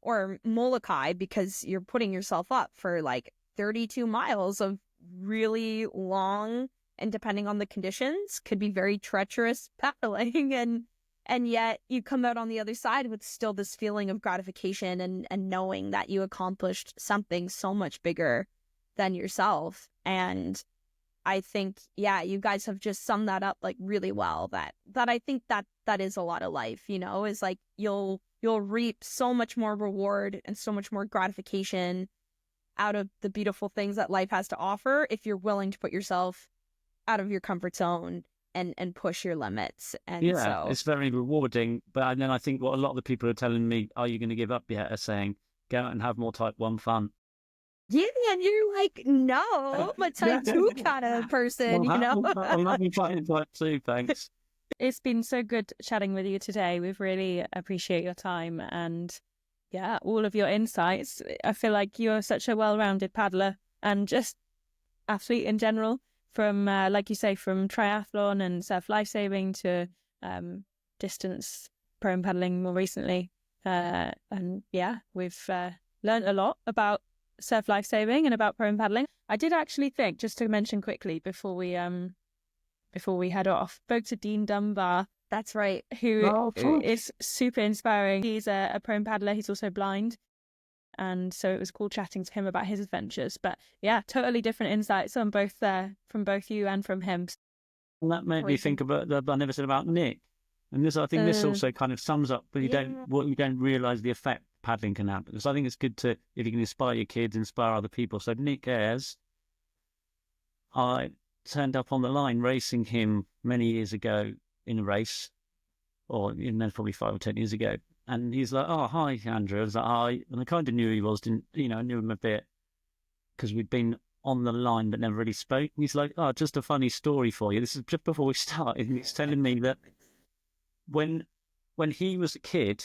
[SPEAKER 3] or Molokai because you're putting yourself up for like 32 miles of really long, and depending on the conditions, could be very treacherous paddling, and yet you come out on the other side with still this feeling of gratification and knowing that you accomplished something so much bigger than yourself. And I think, yeah, you guys have just summed that up like really well. That I think that is a lot of life, you know, is like you'll reap so much more reward and so much more gratification out of the beautiful things that life has to offer if you're willing to put yourself out of your comfort zone and push your limits. And
[SPEAKER 4] Yeah,
[SPEAKER 3] so
[SPEAKER 4] it's very rewarding. But then I think what a lot of the people are telling me, are you going to give up yet, are saying, go out and have more type 1 fun.
[SPEAKER 3] yeah, and you're like, no, I'm a type 2 kind of person, you know?
[SPEAKER 4] I'm having fun in type 2, thanks.
[SPEAKER 5] It's been so good chatting with you today. We've really appreciate your time and yeah, all of your insights. I feel like you're such a well-rounded paddler and just athlete in general. From like you say, from triathlon and surf lifesaving to distance prone paddling more recently, and yeah, we've learned a lot about surf lifesaving and about prone paddling. I did actually think, just to mention quickly before we head off, spoke to Dean Dunbar.
[SPEAKER 3] That's right.
[SPEAKER 5] Who is super inspiring. He's a prone paddler. He's also blind. And so it was cool chatting to him about his adventures. But yeah, totally different insights on both from both you and from him.
[SPEAKER 4] And that made me think about that I never said about Nick. And this, I think this also kind of sums up, but you don't realise the effect paddling can have. Because I think it's good to, if you can inspire your kids, inspire other people. So Nick Ayres, I turned up on the line racing him many years ago in a race, or probably 5 or 10 years ago. And he's like, oh, hi, Andrew. I was like, hi. And I kind of knew who he was, I knew him a bit because we'd been on the line but never really spoke. And he's like, oh, just a funny story for you. This is just before we started. And he's telling me that when he was a kid,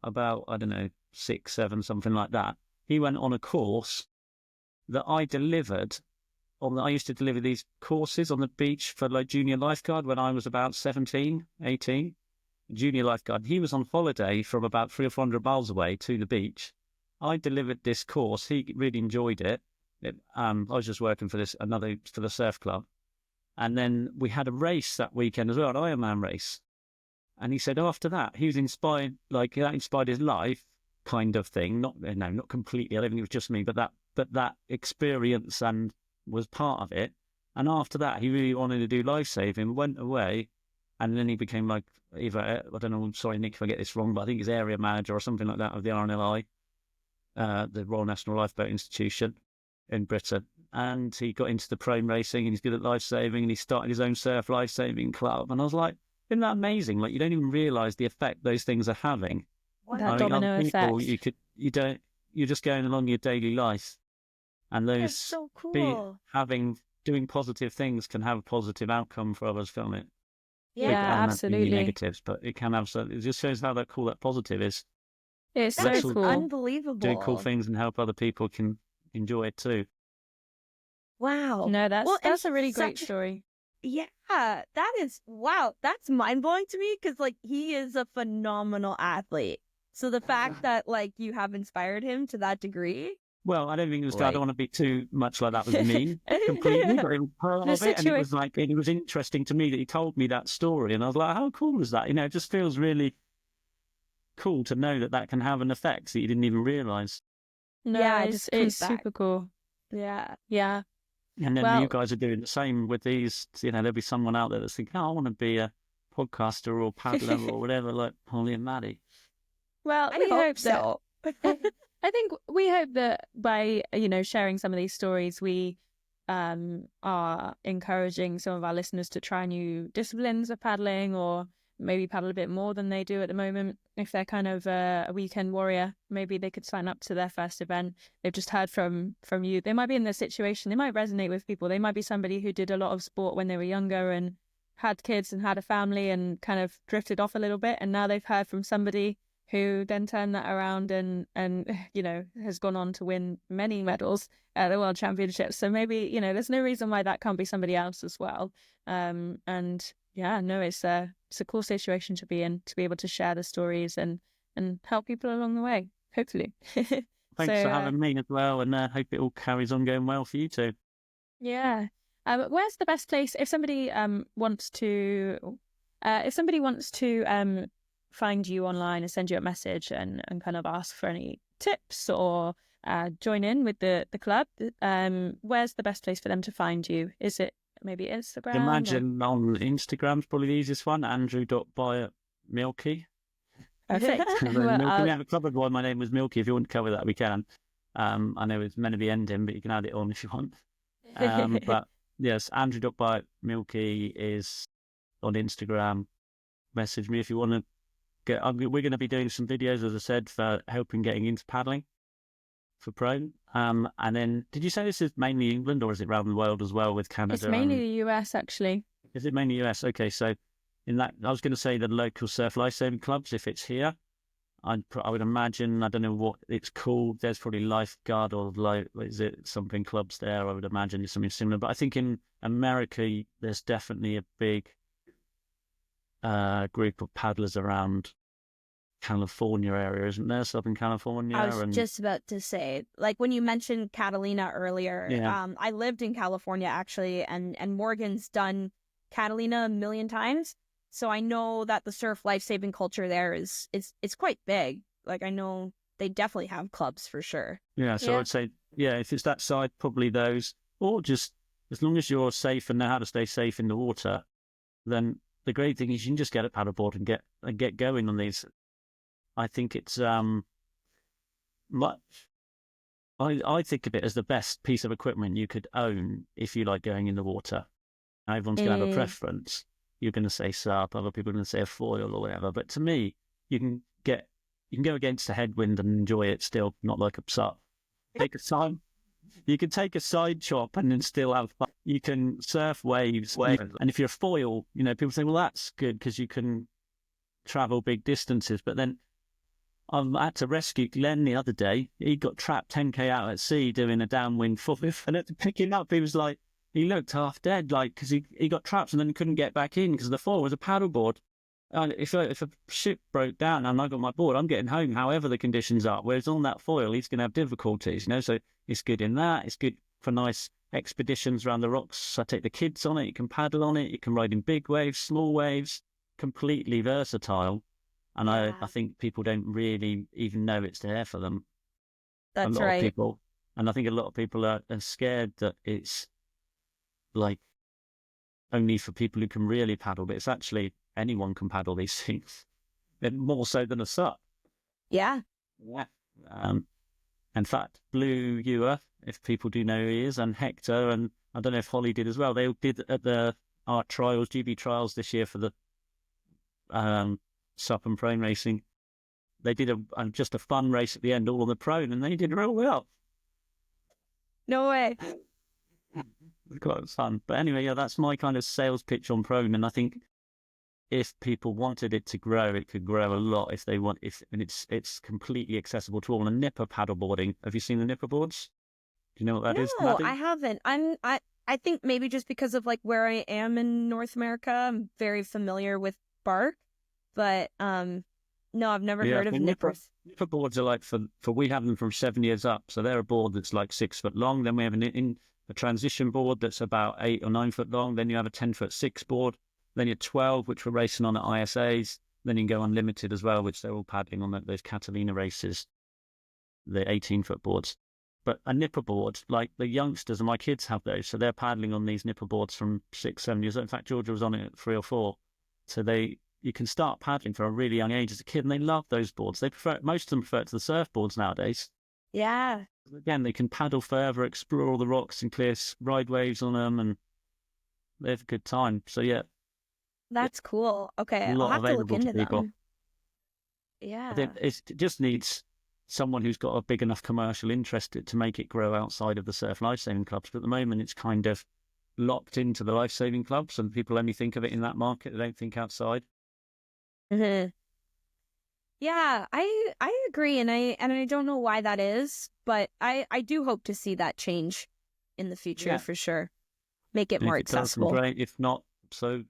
[SPEAKER 4] about, I don't know, 6, 7, something like that, he went on a course that I delivered. I used to deliver these courses on the beach for like junior lifeguard when I was about 17, 18. Junior lifeguard. He was on holiday from about 300 or 400 miles away to the beach. I delivered this course. He really enjoyed it. I was just working for the surf club. And then we had a race that weekend as well, an Ironman race. And he said after that, he was inspired, like that inspired his life kind of thing. Not completely. I don't think it was just me, but that but that experience and was part of it. And after that, he really wanted to do lifesaving, went away, and then he became like either, I don't know, I'm sorry, Nick, if I get this wrong, but I think he's area manager or something like that of the RNLI, the Royal National Lifeboat Institution in Britain. And he got into the prone racing, and he's good at lifesaving, and he started his own surf lifesaving club. And I was like, isn't that amazing? Like, you don't even realise the effect those things are having.
[SPEAKER 5] That domino
[SPEAKER 4] other people,
[SPEAKER 5] effect.
[SPEAKER 4] you're just going along your daily life, and
[SPEAKER 3] That's
[SPEAKER 4] those
[SPEAKER 3] so cool.
[SPEAKER 4] doing positive things can have a positive outcome for others from it.
[SPEAKER 5] Yeah,
[SPEAKER 4] It can have
[SPEAKER 5] absolutely.
[SPEAKER 4] negatives, but it can have. So it just shows how cool that positive is.
[SPEAKER 5] It's
[SPEAKER 3] That
[SPEAKER 5] so
[SPEAKER 3] is
[SPEAKER 5] cool.
[SPEAKER 3] unbelievable.
[SPEAKER 4] Do cool things and help other people can enjoy it too.
[SPEAKER 3] Wow.
[SPEAKER 5] No,
[SPEAKER 3] Well, and
[SPEAKER 5] that's a really great
[SPEAKER 3] such-
[SPEAKER 5] story.
[SPEAKER 3] Yeah, that is, wow, that's mind-blowing to me, because like he is a phenomenal athlete. So the fact that like you have inspired him to that degree.
[SPEAKER 4] Well, I don't think it was. I
[SPEAKER 3] Like-
[SPEAKER 4] don't want to be too much like that with me completely, but it was part
[SPEAKER 5] The
[SPEAKER 4] of it, and it was
[SPEAKER 5] situation-
[SPEAKER 4] like it was interesting to me that he told me that story, and I was like, how cool is that? You know, it just feels really cool to know that can have an effect that you didn't even realise.
[SPEAKER 5] No,
[SPEAKER 3] Yeah, it
[SPEAKER 5] it's
[SPEAKER 3] just comes back.
[SPEAKER 5] super cool.
[SPEAKER 3] Yeah.
[SPEAKER 5] Yeah.
[SPEAKER 4] And then
[SPEAKER 5] Well-
[SPEAKER 4] you guys are doing the same with these. You know, there'll be someone out there that's thinking, "Oh, I want to be a podcaster or paddler or whatever," like Holly and Maddie.
[SPEAKER 5] Well,
[SPEAKER 3] I
[SPEAKER 5] we
[SPEAKER 3] hope
[SPEAKER 5] hope
[SPEAKER 3] so.
[SPEAKER 5] I think we hope that by, sharing some of these stories, we are encouraging some of our listeners to try new disciplines of paddling, or maybe paddle a bit more than they do at the moment. If they're kind of a weekend warrior, maybe they could sign up to their first event. They've just heard from you. They might be in their situation. They might resonate with people. They might be somebody who did a lot of sport when they were younger and had kids and had a family and kind of drifted off a little bit. And now they've heard from somebody who then turned that around and has gone on to win many medals at the World Championships. So maybe, there's no reason why that can't be somebody else as well. And yeah, no, it's a cool situation to be in, to be able to share the stories and help people along the way, hopefully.
[SPEAKER 4] Thanks for having me as well, and hope it all carries on going well for you too.
[SPEAKER 5] Yeah. Where's the best place if somebody wants to find you online and send you a message and kind of ask for any tips or join in with the club? Where's the best place for them to find you? Is it maybe Instagram?
[SPEAKER 4] Imagine on Instagram's probably the easiest one, Andrew.Byatt Milky.
[SPEAKER 5] Perfect.
[SPEAKER 4] Milky.
[SPEAKER 5] Well,
[SPEAKER 4] We have a covered one. My name was Milky. If you want to cover that, we can. I know it's meant to be ending, but you can add it on if you want. But yes, Andrew.Byatt Milky is on Instagram. Message me if you want to get. We're going to be doing some videos, as I said, for helping getting into paddling for prone. And then, did you say this is mainly England, or is it around the world as well with Canada?
[SPEAKER 5] it's mainly the US, actually.
[SPEAKER 4] Is it mainly US? Okay, so in that, I was going to say the local surf lifesaving clubs. If it's here, I would imagine, I don't know what it's called. There's probably lifeguard or is it something clubs there? I would imagine it's something similar. But I think in America, there's definitely a big group of paddlers around California area, isn't there? Southern California.
[SPEAKER 3] I was just about to say, like when you mentioned Catalina earlier,
[SPEAKER 4] Yeah.
[SPEAKER 3] I lived in California actually, and Morgan's done Catalina a million times. So I know that the surf lifesaving culture there is quite big. Like I know they definitely have clubs for sure.
[SPEAKER 4] Yeah, so
[SPEAKER 5] Yeah.
[SPEAKER 4] I'd say, if it's that side, probably those, or just as long as you're safe and know how to stay safe in the water, then the great thing is you can just get a paddleboard and get going on these. I think it's much. I think of it as the best piece of equipment you could own if you like going in the water. Now, everyone's going to have a preference. You're going to say SUP, other people are going to say a foil or whatever. But to me, you can go against the headwind and enjoy it still, not like a SUP. Take a time. You can take a side chop and then still have fun. You can surf waves. And if you're a foil, people say, well, that's good because you can travel big distances. But then I had to rescue Glenn the other day. He got trapped 10k out at sea doing a downwind foil, and had to pick him up. He was like, he looked half dead, because he got trapped and then couldn't get back in because the foil was a paddleboard. If a ship broke down and I got my board, I'm getting home however the conditions are. Whereas on that foil, he's going to have difficulties, So it's good in that. It's good for nice expeditions around the rocks. I take the kids on it. You can paddle on it. You can ride in big waves, small waves. Completely versatile. And I think people don't really even know it's there for them.
[SPEAKER 3] That's
[SPEAKER 4] a lot
[SPEAKER 3] right.
[SPEAKER 4] of people. And I think a lot of people are scared that it's like only for people who can really paddle, but it's actually anyone can paddle these things, more so than a SUP.
[SPEAKER 3] Yeah.
[SPEAKER 4] Yeah. In fact, Blue Ewer, if people do know who he is, and Hector, and I don't know if Holly did as well. They did at the art trials, GB trials this year for the SUP and prone racing. They did just a fun race at the end, all on the prone, and they did real well.
[SPEAKER 3] No way.
[SPEAKER 4] It was quite fun. But anyway, yeah, that's my kind of sales pitch on prone, and I think if people wanted it to grow, it could grow a lot if they want. And it's completely accessible to all. And nipper paddleboarding. Have you seen the nipper boards? Do you know what that is,
[SPEAKER 3] No,
[SPEAKER 4] Maddie?
[SPEAKER 3] I haven't. I think maybe just because of like where I am in North America, I'm very familiar with bark, but no, I've never heard of nippers.
[SPEAKER 4] Nipper boards are like for we have them from 7 years up, so they're a board that's like 6 foot long. Then we have a transition board that's about 8 or 9 foot long. Then you have a 10-foot-6 board. Then you're 12, which we're racing on at ISAs. Then you can go unlimited as well, which they're all paddling on those Catalina races, the 18-foot boards. But a nipper board, like the youngsters and my kids have those, so they're paddling on these nipper boards from 6, 7 years old. In fact, Georgia was on it at 3 or 4. So you can start paddling from a really young age as a kid, and they love those boards. Most of them prefer it to the surfboards nowadays.
[SPEAKER 3] Yeah.
[SPEAKER 4] Again, they can paddle further, explore all the rocks and ride waves on them, and they have a good time. So yeah.
[SPEAKER 3] That's cool. Okay,
[SPEAKER 4] A
[SPEAKER 3] I'll
[SPEAKER 4] lot
[SPEAKER 3] have to look
[SPEAKER 4] available to
[SPEAKER 3] into
[SPEAKER 4] people.
[SPEAKER 3] them. Yeah.
[SPEAKER 4] I think it just needs someone who's got a big enough commercial interest to make it grow outside of the surf lifesaving clubs. But at the moment, it's kind of locked into the lifesaving clubs, and people only think of it in that market. They don't think outside.
[SPEAKER 3] Mm-hmm. Yeah, I agree, and I don't know why that is, but I do hope to see that change in the future for sure. Make it
[SPEAKER 4] And
[SPEAKER 3] more
[SPEAKER 4] if it does, then
[SPEAKER 3] accessible.
[SPEAKER 4] great. If not, so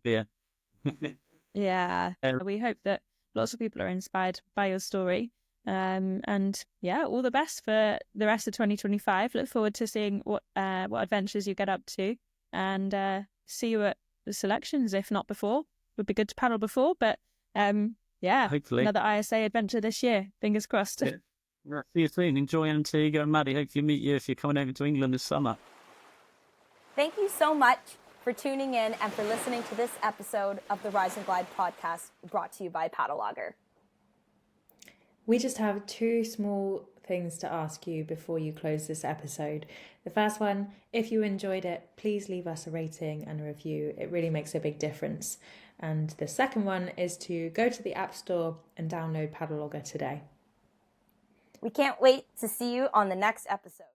[SPEAKER 4] be it.
[SPEAKER 3] Yeah.
[SPEAKER 5] We hope that lots of people are inspired by your story. And yeah, all the best for the rest of 2025. Look forward to seeing what adventures you get up to, and see you at the selections, if not before. Would be good to paddle before, but yeah,
[SPEAKER 4] Hopefully.
[SPEAKER 5] another ISA adventure this year. Fingers crossed.
[SPEAKER 4] Yeah. See you soon. Enjoy Antigua and Maddie. Hopefully meet you if you're coming over to England this summer.
[SPEAKER 1] Thank you so much for tuning in and for listening to this episode of the Rise and Glide podcast, brought to you by Paddlogger.
[SPEAKER 2] We just have 2 small things to ask you before you close this episode. The first one, if you enjoyed it, please leave us a rating and a review. It really makes a big difference. And the second one is to go to the App Store and download Paddlogger today.
[SPEAKER 1] We can't wait to see you on the next episode.